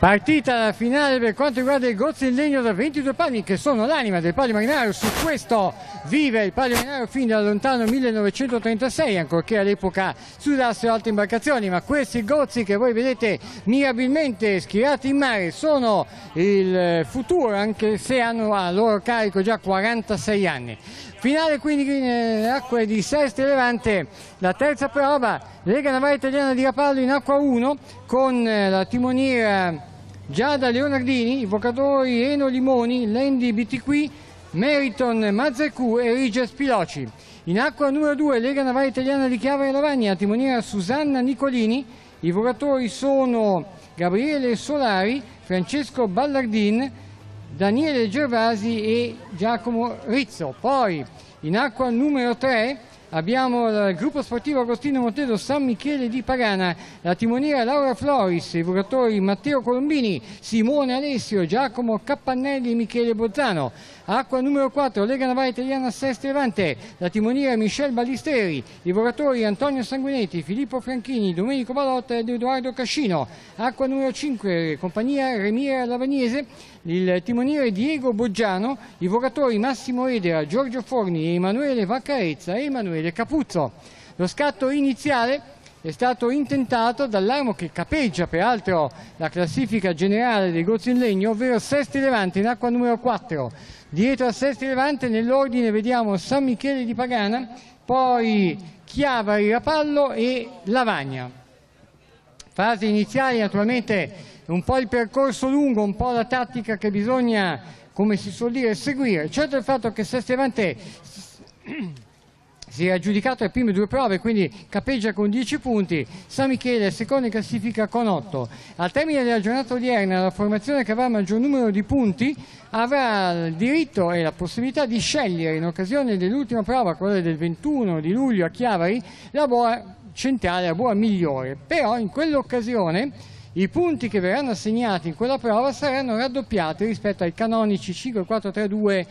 Partita la finale per quanto riguarda il gozzi in legno da 22 palmi che sono l'anima del Palio Marinaro. Su questo vive il Palio Marinaro fin dal lontano 1936, ancorché all'epoca si usassero altre imbarcazioni, ma questi gozzi che voi vedete mirabilmente schierati in mare sono il futuro, anche se hanno a loro carico già 46 anni. Finale quindi nelle acque di Sestri Levante, la terza prova, Lega Navale Italiana di Rapallo in acqua 1 con la timoniera Giada Leonardini, i vocatori Eno Limoni, Lendi BTQ, Meriton Mazzacù e Riges Piloci. In acqua numero 2 Lega Navale Italiana di Chiavari Lavagna, timoniera Susanna Nicolini, i vocatori sono Gabriele Solari, Francesco Ballardin, Daniele Gervasi e Giacomo Rizzo. Poi in acqua numero 3 abbiamo il gruppo sportivo Agostino Montedo San Michele di Pagana, la timoniera Laura Floris, i vocatori Matteo Colombini, Simone Alessio, Giacomo Cappannelli e Michele Bozzano. Acqua numero 4 Lega Navale Italiana Sestri Levante, la timoniera Michel Ballisteri, i vocatori Antonio Sanguinetti, Filippo Franchini, Domenico Balotta ed Edoardo Cascino. Acqua numero 5 compagnia Remiera Lavagnese, il timoniere Diego Boggiano, i vocatori Massimo Edera, Giorgio Forni, Emanuele Vaccarezza e Emanuele Capuzzo. Lo scatto iniziale è stato intentato dall'Armo che capeggia peraltro la classifica generale dei gozzi in legno, ovvero Sestri Levante in acqua numero 4. Dietro a Sestri Levante nell'ordine vediamo San Michele di Pagana, poi Chiavari Rapallo e Lavagna. Fasi iniziali naturalmente un po' il percorso lungo, un po' la tattica che bisogna, come si suol dire, seguire. Certo il fatto che Sestri Levante si è aggiudicato le prime due prove, quindi capeggia con 10 punti, San Michele è secondo in classifica con 8. Al termine della giornata odierna la formazione che avrà maggior numero di punti avrà il diritto e la possibilità di scegliere in occasione dell'ultima prova, quella del 21 di luglio a Chiavari, la boa centrale, la boa migliore. Però in quell'occasione i punti che verranno assegnati in quella prova saranno raddoppiati rispetto ai canonici 5, 4, 3, 2,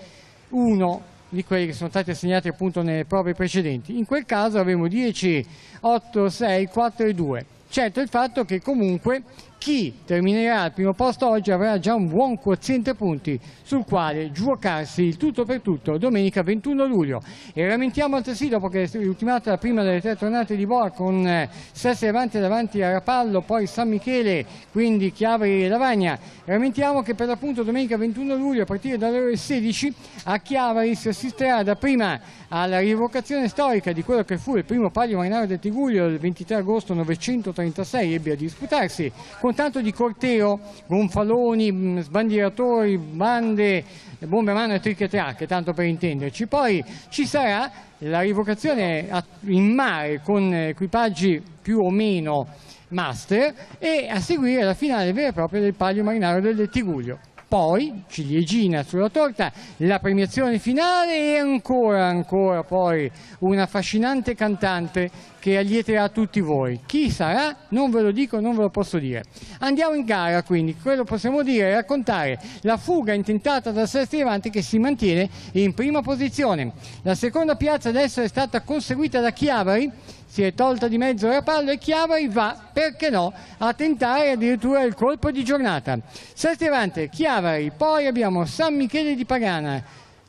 1 di quelli che sono stati assegnati appunto nelle prove precedenti. In quel caso avremo 10, 8, 6, 4 e 2. Certo il fatto che comunque chi terminerà al primo posto oggi avrà già un buon quoziente punti sul quale giocarsi il tutto per tutto domenica 21 luglio. E rammentiamo altresì, dopo che è ultimata la prima delle 3 tornate di boa con Sestri Levante davanti a Rapallo, poi San Michele, quindi Chiavari e Lavagna, rammentiamo che per l'appunto domenica 21 luglio a partire dalle ore 16 a Chiavari si assisterà dapprima alla rievocazione storica di quello che fu il primo Palio Marinaro del Tigullio del 23 agosto 936, ebbe a disputarsi, con tanto di corteo, gonfaloni, sbandieratori, bande, bombe a mano e trick e track, tanto per intenderci. Poi ci sarà la rievocazione in mare con equipaggi più o meno master e a seguire la finale vera e propria del Palio Marinaro del Tigullio. Poi, ciliegina sulla torta, la premiazione finale e ancora poi una affascinante cantante che allieterà tutti voi. Chi sarà? Non ve lo dico, non ve lo posso dire. Andiamo in gara quindi, quello possiamo dire è raccontare la fuga intentata dal Sestri Levante che si mantiene in prima posizione. La seconda piazza adesso è stata conseguita da Chiavari, si è tolta di mezzo Rapallo e Chiavari va, perché no, a tentare addirittura il colpo di giornata. Sestri Levante, Chiavari, poi abbiamo San Michele di Pagana,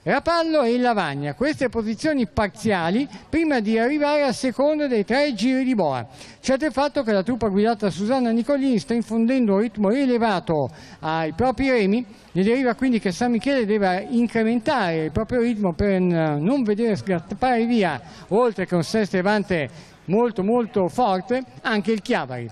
Rapallo e Lavagna, queste posizioni parziali prima di arrivare al secondo dei 3 giri di boa. Certo il fatto che la truppa guidata da Susanna Nicolini sta infondendo un ritmo elevato ai propri remi, ne deriva quindi che San Michele deve incrementare il proprio ritmo per non vedere scappare via, oltre che un Sestri Levante molto forte, anche il Chiavari.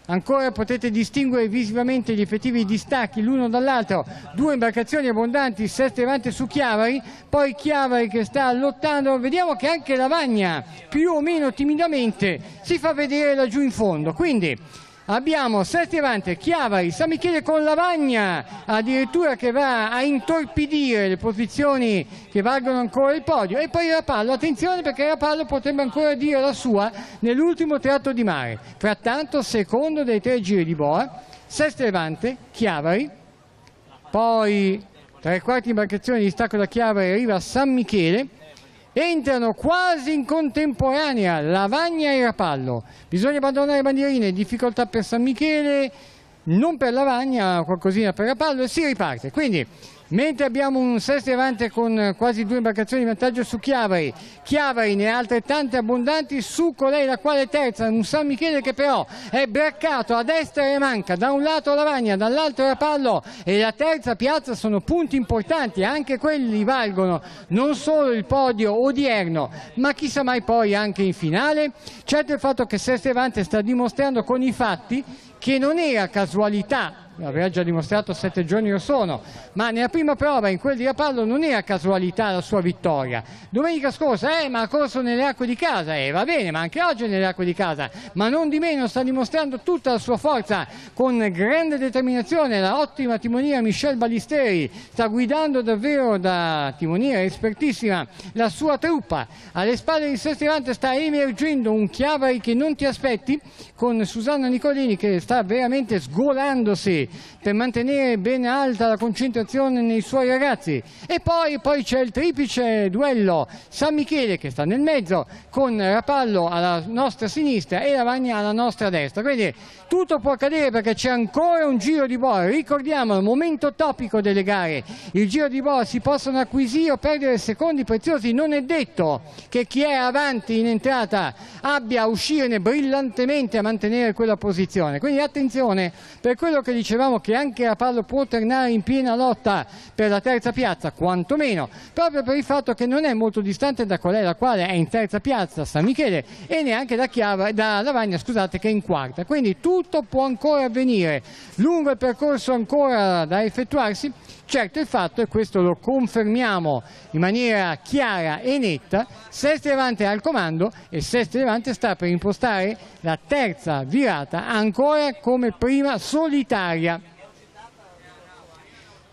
Ancora potete distinguere visivamente gli effettivi distacchi l'uno dall'altro, 2 imbarcazioni abbondanti, Sestri Levante su Chiavari, poi Chiavari che sta lottando, vediamo che anche Lavagna più o meno timidamente si fa vedere laggiù in fondo, quindi abbiamo Sestri Levante, Chiavari, San Michele con Lavagna addirittura che va a intorpidire le posizioni che valgono ancora il podio, e poi Rapallo, attenzione perché Rapallo potrebbe ancora dire la sua nell'ultimo tratto di mare. Frattanto secondo dei 3 giri di boa, Sestri Levante, Chiavari, poi 3/4 imbarcazioni di distacco da Chiavari arriva a San Michele. Entrano quasi in contemporanea Lavagna e Rapallo, bisogna abbandonare le bandierine, difficoltà per San Michele, non per Lavagna, qualcosina per Rapallo e si riparte. Quindi mentre abbiamo un Sestri Levante con quasi 2 imbarcazioni di vantaggio su Chiavari, Chiavari ne ha altrettante abbondanti su colei la quale terza, un San Michele che però è braccato a destra e manca, da un lato Lavagna, dall'altro Rapallo, e la terza piazza sono punti importanti, anche quelli valgono non solo il podio odierno, ma chissà mai poi anche in finale. Certo il fatto che Sestri Levante sta dimostrando con i fatti che non era casualità, l'aveva già dimostrato 7 giorni or sono, ma nella prima prova, in quel di Rapallo, non era casualità la sua vittoria. Domenica scorsa, ma ha corso nelle acque di casa, va bene, ma anche oggi è nelle acque di casa, ma non di meno sta dimostrando tutta la sua forza con grande determinazione, la ottima timoniera Michelle Ballisteri, sta guidando davvero da timoniera espertissima la sua truppa. Alle spalle di Sestri Levante sta emergendo un Chiavari che non ti aspetti, con Susanna Nicolini che sta veramente sgolandosi per mantenere ben alta la concentrazione nei suoi ragazzi, e poi c'è il triplice duello San Michele che sta nel mezzo con Rapallo alla nostra sinistra e Lavagna alla nostra destra, quindi tutto può accadere perché c'è ancora un giro di boa. Ricordiamo il momento topico delle gare, il giro di boa si possono acquisire o perdere secondi preziosi, non è detto che chi è avanti in entrata abbia a uscirne brillantemente a mantenere quella posizione, quindi attenzione per quello che dicevamo, che anche Rapallo può tornare in piena lotta per la terza piazza, quantomeno proprio per il fatto che non è molto distante da colei la quale è in terza piazza, San Michele, e neanche da Lavagna, scusate, che è in quarta, quindi tutto può ancora avvenire, lungo il percorso ancora da effettuarsi. Certo il fatto, e questo lo confermiamo in maniera chiara e netta, Sestri Levante è al comando e Sestri Levante sta per impostare la terza virata ancora come prima solitaria.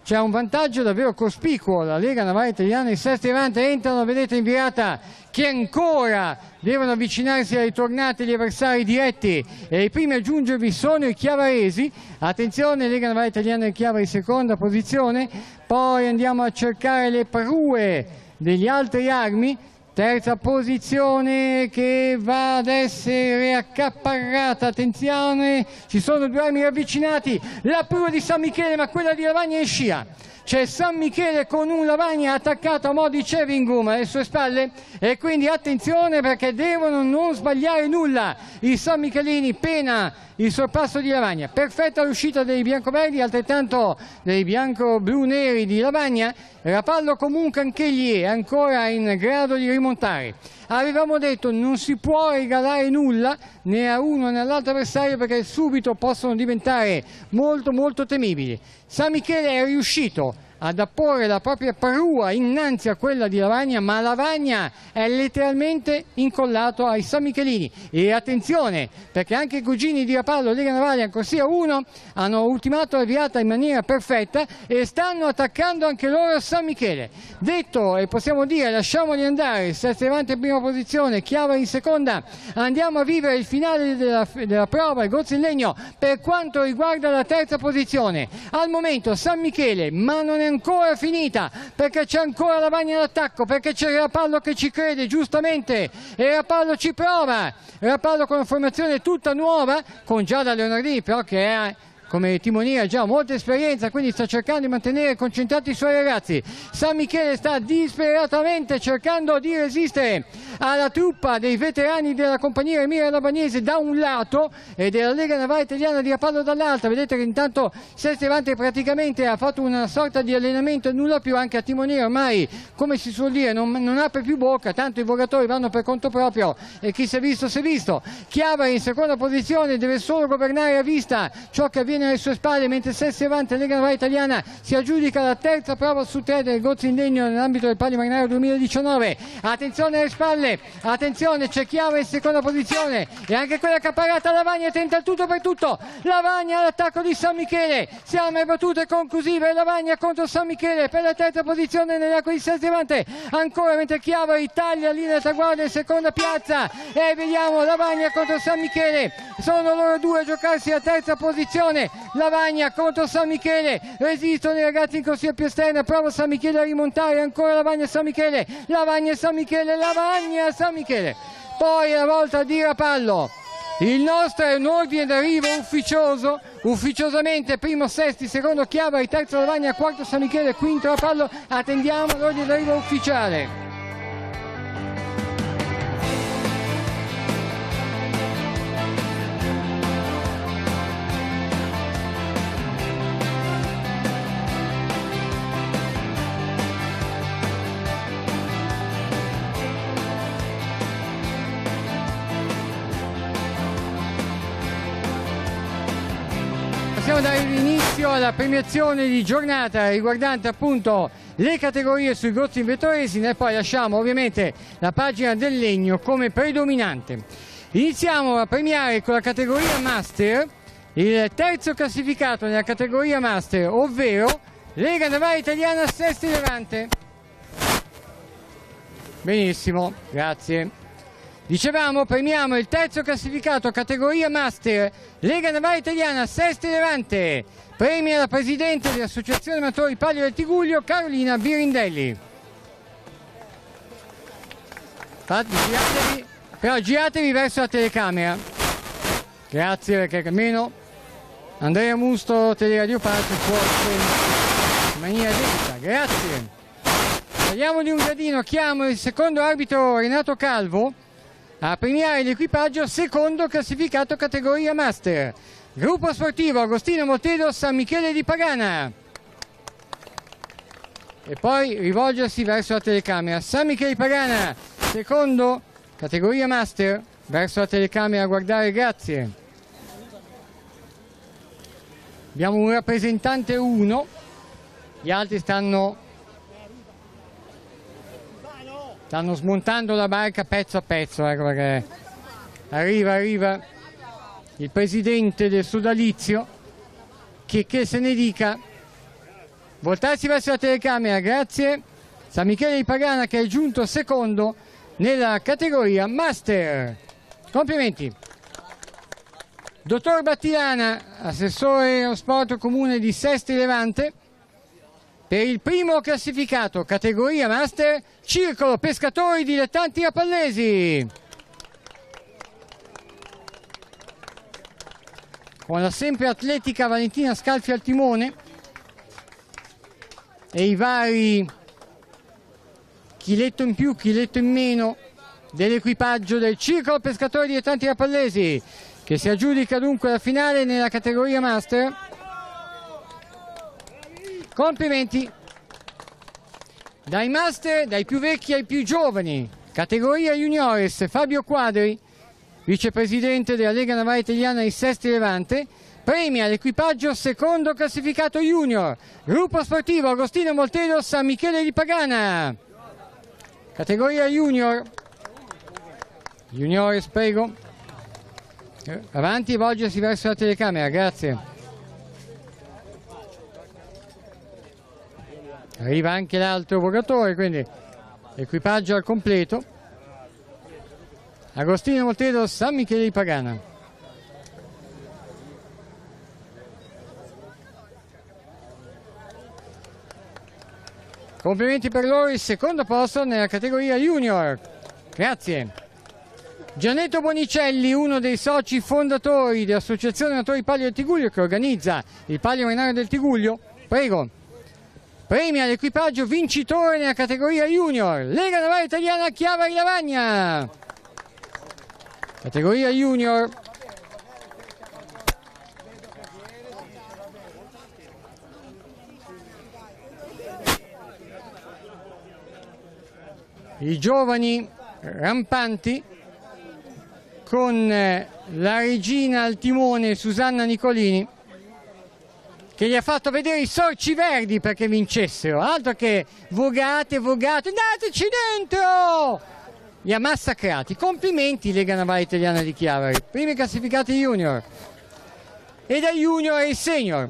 C'è un vantaggio davvero cospicuo, la Lega Navale Italiana e Sestri Levante entrano, vedete, in virata, che ancora devono avvicinarsi alle tornate gli avversari diretti, e i primi a giungervi sono i chiavaresi. Attenzione, Lega Navale Italiana e Chiavari seconda posizione, poi andiamo a cercare le prue degli altri armi, terza posizione che va ad essere accaparrata, attenzione, ci sono due armi ravvicinati, la prua di San Michele ma quella di Lavagna in scia. C'è San Michele con un Lavagna attaccato a mo' di Cevingum alle sue spalle e quindi attenzione perché devono non sbagliare nulla i San Michelini, pena il sorpasso di Lavagna. Perfetta l'uscita dei biancoverdi, altrettanto dei bianco-blu-neri di Lavagna. Rapallo comunque anch'egli è ancora in grado di rimontare. Avevamo detto non si può regalare nulla né a uno né all'altro avversario perché subito possono diventare molto temibili. San Michele è riuscito ad apporre la propria parrua innanzi a quella di Lavagna, ma Lavagna è letteralmente incollato ai San Michelini. E attenzione, perché anche i cugini di Rapallo, Lega Navale, corsia 1, hanno ultimato la viata in maniera perfetta e stanno attaccando anche loro a San Michele. Detto, e possiamo dire, lasciamoli andare, Sesta Levante in prima posizione, Chiavari in seconda, andiamo a vivere il finale della prova, il Gozzi in legno, per quanto riguarda la terza posizione. Al momento San Michele, ma non è ancora finita perché c'è ancora Lavagna in attacco, perché c'è Rapallo che ci crede giustamente e Rapallo ci prova. Rapallo con una formazione tutta nuova con Giada Leonardini però che è come timoniera già molta esperienza, quindi sta cercando di mantenere concentrati i suoi ragazzi. San Michele sta disperatamente cercando di resistere alla truppa dei veterani della compagnia Emilia Labagnese da un lato e della Lega Navale Italiana di Rapallo dall'altra. Vedete che intanto Sesta Levante praticamente ha fatto una sorta di allenamento e nulla più, anche a timoniera ormai, come si suol dire, non apre più bocca, tanto i vogatori vanno per conto proprio e chi si è visto si è visto. Chiavari in seconda posizione deve solo governare a vista ciò che avviene alle sue spalle, mentre Sesta Levante, Lega Navale Italiana, si aggiudica la terza prova su 3 del Gozzi in legno nell'ambito del Palio Marinario 2019. Attenzione alle spalle, attenzione, c'è Chiavari in seconda posizione e anche quella accaparrata Lavagna tenta il tutto per tutto. Lavagna all'attacco di San Michele, siamo alle battute conclusive, Lavagna contro San Michele per la terza posizione nelle acque di Sesta Levante, ancora mentre Chiavari taglia linea da traguardo in seconda piazza e vediamo Lavagna contro San Michele, sono loro due a giocarsi la terza posizione. Lavagna contro San Michele, resistono i ragazzi in corsia più esterna, prova San Michele a rimontare, ancora Lavagna e San Michele, Lavagna e San Michele, Lavagna e San Michele. Poi la volta di Rapallo, il nostro è un ordine d'arrivo ufficioso, ufficiosamente primo Sesti, secondo Chiavari, terzo Lavagna, quarto San Michele, quinto Rapallo, attendiamo l'ordine d'arrivo ufficiale. Possiamo dare l'inizio alla premiazione di giornata riguardante appunto le categorie sui Gozzi in Vettoresina e poi lasciamo ovviamente la pagina del legno come predominante. Iniziamo a premiare con la categoria Master il terzo classificato nella categoria Master, ovvero Lega Navale Italiana Sesta Levante. Benissimo, grazie. Dicevamo, premiamo il terzo classificato categoria Master, Lega Navale Italiana Sesta Levante. Premia la presidente dell'Associazione Amatori Palio del Tigullio, Carolina Birindelli. Giratevi, però giratevi verso la telecamera. Grazie, perché almeno Andrea Musto, Teleradio Parco, può in maniera debita. Grazie. Saliamo di un gradino, chiamo il secondo arbitro Renato Calvo a premiare l'equipaggio secondo classificato categoria Master. Gruppo sportivo Agostino Moltedo San Michele di Pagana. E poi rivolgersi verso la telecamera. San Michele di Pagana, secondo categoria Master, verso la telecamera a guardare, grazie. Abbiamo un rappresentante 1, gli altri stanno smontando la barca pezzo a pezzo, ecco perché arriva il presidente del sodalizio, che se ne dica. Voltarsi verso la telecamera, grazie. San Michele di Pagana che è giunto secondo nella categoria Master. Complimenti. Dottor Battilana, assessore allo sport comune di Sesta Levante, per il primo classificato, categoria Master, Circolo Pescatori Dilettanti Rapallesi. Con la sempre atletica Valentina Scalfi al timone e i vari chiletto in più, chiletto in meno dell'equipaggio del Circolo Pescatori Dilettanti Rapallesi, che si aggiudica dunque la finale nella categoria Master. Complimenti! Dai Master, dai più vecchi ai più giovani, categoria Juniores, Fabio Quadri, vicepresidente della Lega Navale Italiana di Sesti Levante, premia l'equipaggio secondo classificato junior, gruppo sportivo Agostino Moltedo San Michele di Pagana. Categoria junior, juniores prego, avanti e volgersi verso la telecamera, grazie. Arriva anche l'altro vogatore, quindi equipaggio al completo. Agostino Moltedo San Michele di Pagana. Complimenti per loro, il secondo posto nella categoria junior. Grazie. Giannetto Bonicelli, uno dei soci fondatori dell'Associazione Natori Palio del Tigullio, che organizza il Palio Marinaro del Tigullio, prego. Premia l'equipaggio vincitore nella categoria junior, Lega Navale Italiana Chiavari Lavagna. Categoria junior. I giovani rampanti con la regina al timone Susanna Nicolini, che gli ha fatto vedere i sorci verdi perché vincessero, altro che vogate, andateci dentro! Li ha massacrati. Complimenti Lega Navale Italiana di Chiavari, primi classificati junior. E da junior ai senior,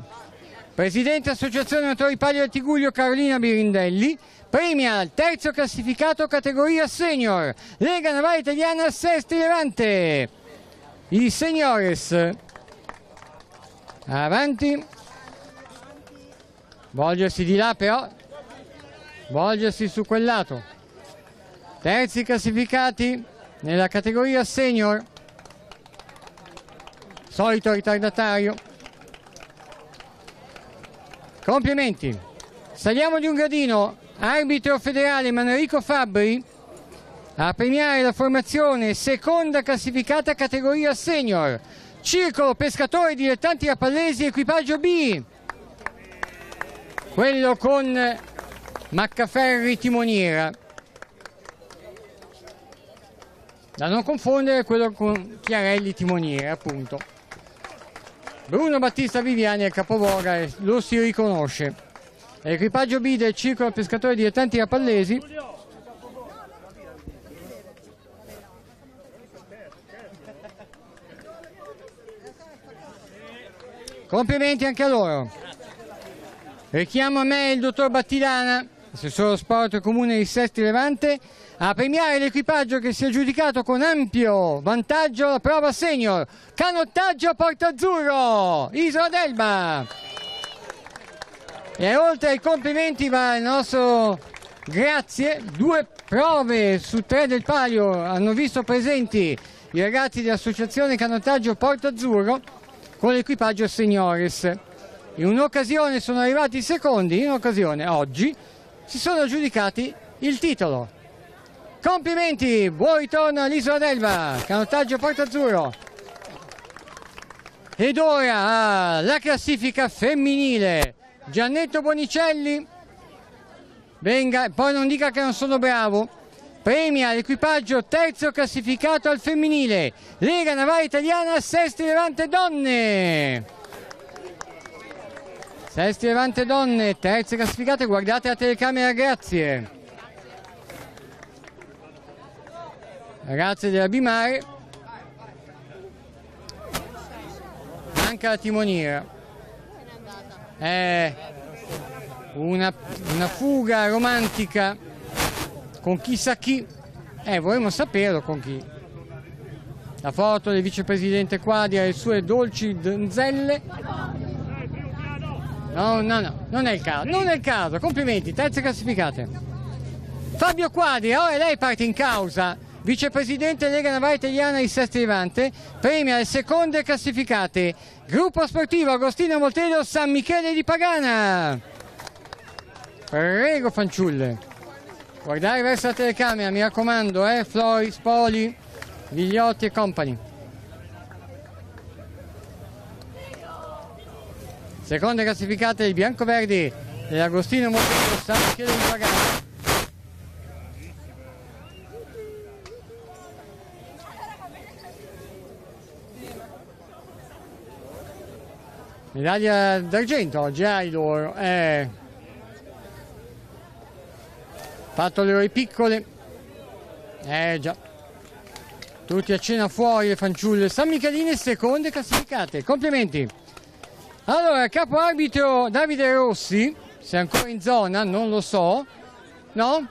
presidente Associazione Natori Palio del Tigullio Carolina Birindelli, premia il terzo classificato categoria senior, Lega Navale Italiana Sesti Levante. I seniores, avanti, volgersi di là però, volgersi su quel lato. Terzi classificati nella categoria senior, solito ritardatario. Complimenti. Saliamo di un gradino, arbitro federale Manrico Fabbri a premiare la formazione seconda classificata categoria senior, Circolo Pescatori Dilettanti Rapallesi equipaggio B, quello con Maccaferri timoniera, da non confondere quello con Chiarelli timoniera, appunto. Bruno Battista Viviani è capovoga e lo si riconosce. L'equipaggio B del Circolo Pescatori Dilettanti Rapallesi. Complimenti anche a loro. Richiamo a me il dottor Battilana, assessore allo sport comune di Sesti Levante, a premiare l'equipaggio che si è aggiudicato con ampio vantaggio la prova senior, canottaggio a Porto Azzurro, Isola d'Elba. E oltre ai complimenti va il nostro grazie. 2 prove su 3 del palio hanno visto presenti i ragazzi dell'associazione canottaggio Porto Azzurro con l'equipaggio seniores. In un'occasione sono arrivati i secondi, in un'occasione oggi si sono aggiudicati il titolo. Complimenti, buon ritorno all'Isola d'Elba, canottaggio Porto Azzurro. Ed ora la classifica femminile. Giannetto Bonicelli, venga, poi non dica che non sono bravo, premia l'equipaggio terzo classificato al femminile, Lega Navale Italiana Sesti Levante Donne. Sesti Levante Donne, terze classificate, guardate la telecamera, grazie. Ragazze della Bimare, manca la timoniera. Una fuga romantica con chissà chi, vorremmo saperlo con chi. La foto del vicepresidente Quadri e le sue dolci donzelle. No, non è il caso, non è il caso, complimenti, terze classificate. Fabio Quadri, ora lei parte in causa, vicepresidente Lega Navale Italiana di Sesti Levante, premia le seconde classificate, gruppo sportivo Agostino Moltedo San Michele di Pagana. Prego fanciulle, guardare verso la telecamera, mi raccomando, Flori, Spoli, Vigliotti e compagni. Seconde classificate il biancoverdi dell'Agostino Moltedo San Michele di Pagana. Medaglia d'argento oggi ai loro, fatto le ore piccole, già, tutti a cena fuori le fanciulle San Micheline, seconde classificate, complimenti. Allora, capo arbitro Davide Rossi, se è ancora in zona, non lo so, no?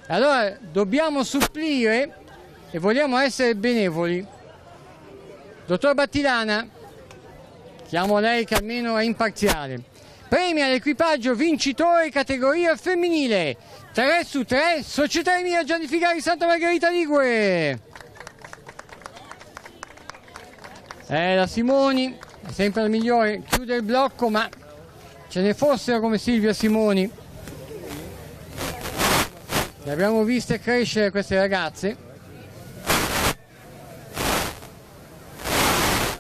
Allora, dobbiamo supplire e vogliamo essere benevoli. Dottor Battilana, chiamo lei che almeno è imparziale. Premia l'equipaggio vincitore categoria femminile. 3 su 3, Società Emilia Gianni Figari Santa Margherita Ligure. La Simoni, è sempre la migliore, chiude il blocco, ma ce ne fossero come Silvia Simoni. Le abbiamo viste crescere queste ragazze.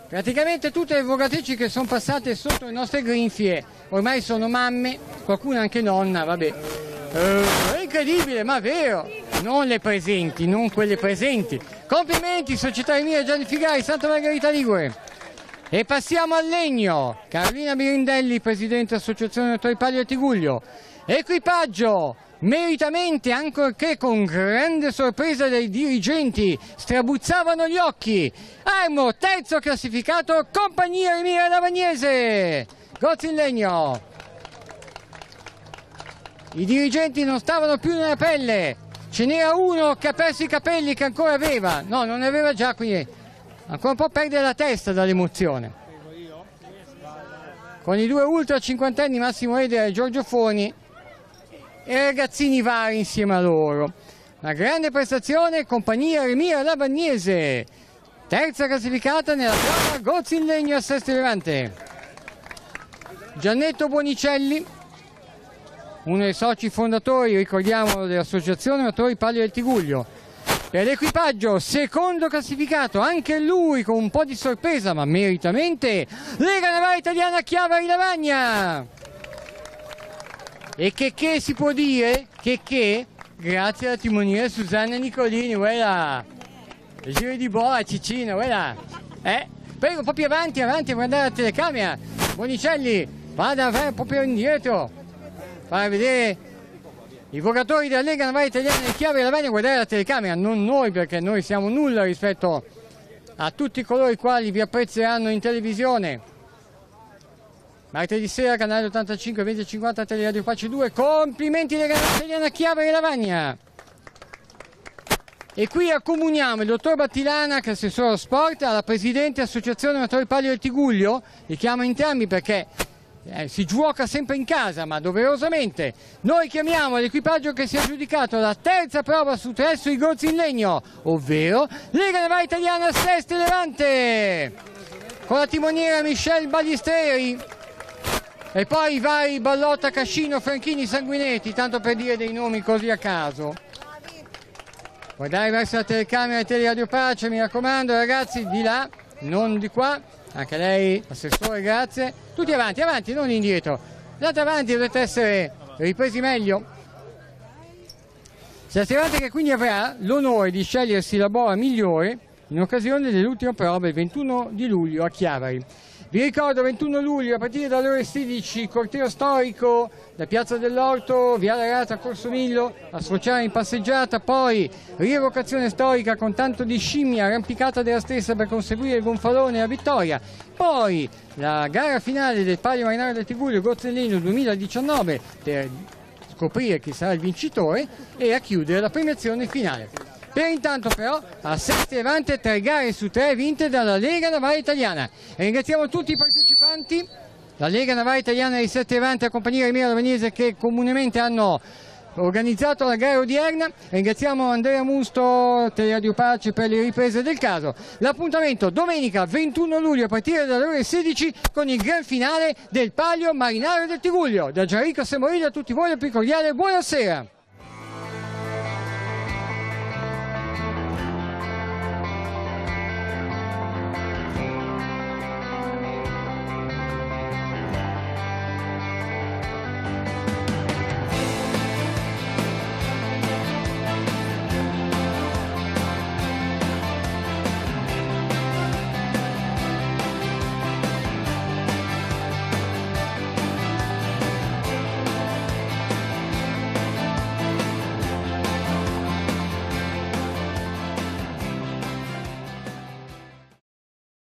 Praticamente tutte le vogatrici che sono passate sotto le nostre grinfie ormai sono mamme, qualcuna anche nonna, vabbè. È incredibile, ma vero. Non le presenti, non quelle presenti. Complimenti, Società Emilia Gianni Figari Santa Margherita Ligure. E passiamo al legno. Carolina Birindelli, presidente Associazione Dottori Palio e Tiguglio. Equipaggio, meritamente, ancorché con grande sorpresa dei dirigenti, strabuzzavano gli occhi. Armo, terzo classificato, Compagnia Emilia Lavagnese. Gozzi in legno. I dirigenti non stavano più nella pelle. Ce n'era uno che ha perso i capelli che ancora aveva. No, non ne aveva già, quindi ancora un po' perde la testa dall'emozione. Con i due ultra cinquantenni Massimo Eder e Giorgio Foni e ragazzini vari insieme a loro. Una grande prestazione, Compagnia Emilia Lavagnese. Terza classificata nella gara Gozzi in legno a Sesti Levante. Giannetto Bonicelli, uno dei soci fondatori, ricordiamolo, dell'Associazione Amatori Palio del Tiguglio. Per l'equipaggio, secondo classificato, anche lui con un po' di sorpresa, ma meritamente, Lega Navale Italiana Chiavari Lavagna. E che si può dire? Che grazie alla timoniera Susanna Nicolini, quella, il giro di boa, Cicina, quella. Prego, un po' più avanti, a guardare la telecamera. Bonicelli, vada un po' più indietro. Fare vedere i vogatori della Lega Navale Italiana di Chiavari Lavagna, guardare la telecamera, non noi, perché noi siamo nulla rispetto a tutti coloro i quali vi apprezzeranno in televisione. Martedì sera, canale 85 2050, Teleradio Pace 2, complimenti Lega Navale Italiana Chiavari Lavagna. E qui accomuniamo il dottor Battilana, che è assessore allo sport, alla presidente Associazione Amatori Palio del Tiguglio, li chiamo entrambi perché si gioca sempre in casa, ma doverosamente noi chiamiamo l'equipaggio che si è aggiudicato la terza prova su 3 sui Gozzi in legno, ovvero Lega Navale Italiana Sesti Levante, con la timoniera Michelle Ballisteri e poi i vari Ballotta, Cascino, Franchini, Sanguinetti, tanto per dire dei nomi così a caso. Guardare verso la telecamera di Teleradio Pace, mi raccomando ragazzi, di là, non di qua. Anche lei, assessore, grazie. Tutti avanti, avanti, non indietro. Andate avanti, dovete essere ripresi meglio. Sesti Levante che quindi avrà l'onore di scegliersi la boa migliore in occasione dell'ultima prova il 21 di luglio a Chiavari. Vi ricordo 21 luglio a partire dalle ore 16, corteo storico da Piazza dell'Orto, Viale Arata, Corso Millo, a sfociare in passeggiata, poi rievocazione storica con tanto di scimmia, arrampicata della stessa per conseguire il gonfalone e la vittoria, poi la gara finale del Palio Marinaro del Tiguglio Gozzi in legno 2019 per scoprire chi sarà il vincitore e a chiudere la premiazione finale. Per intanto però a Sesti Levante 3 gare su 3 vinte dalla Lega Navale Italiana. E ringraziamo tutti i partecipanti la Lega Navale Italiana di Sette Levante e compagnia Rimini Albanese che comunemente hanno organizzato la gara odierna. Ringraziamo Andrea Musto, Teleradio Pace, per le riprese del caso. L'appuntamento domenica 21 luglio a partire dalle ore 16 con il gran finale del Palio Marinaro del Tigullio. Da Gianrico Semolino a tutti voi il più cordiale buonasera.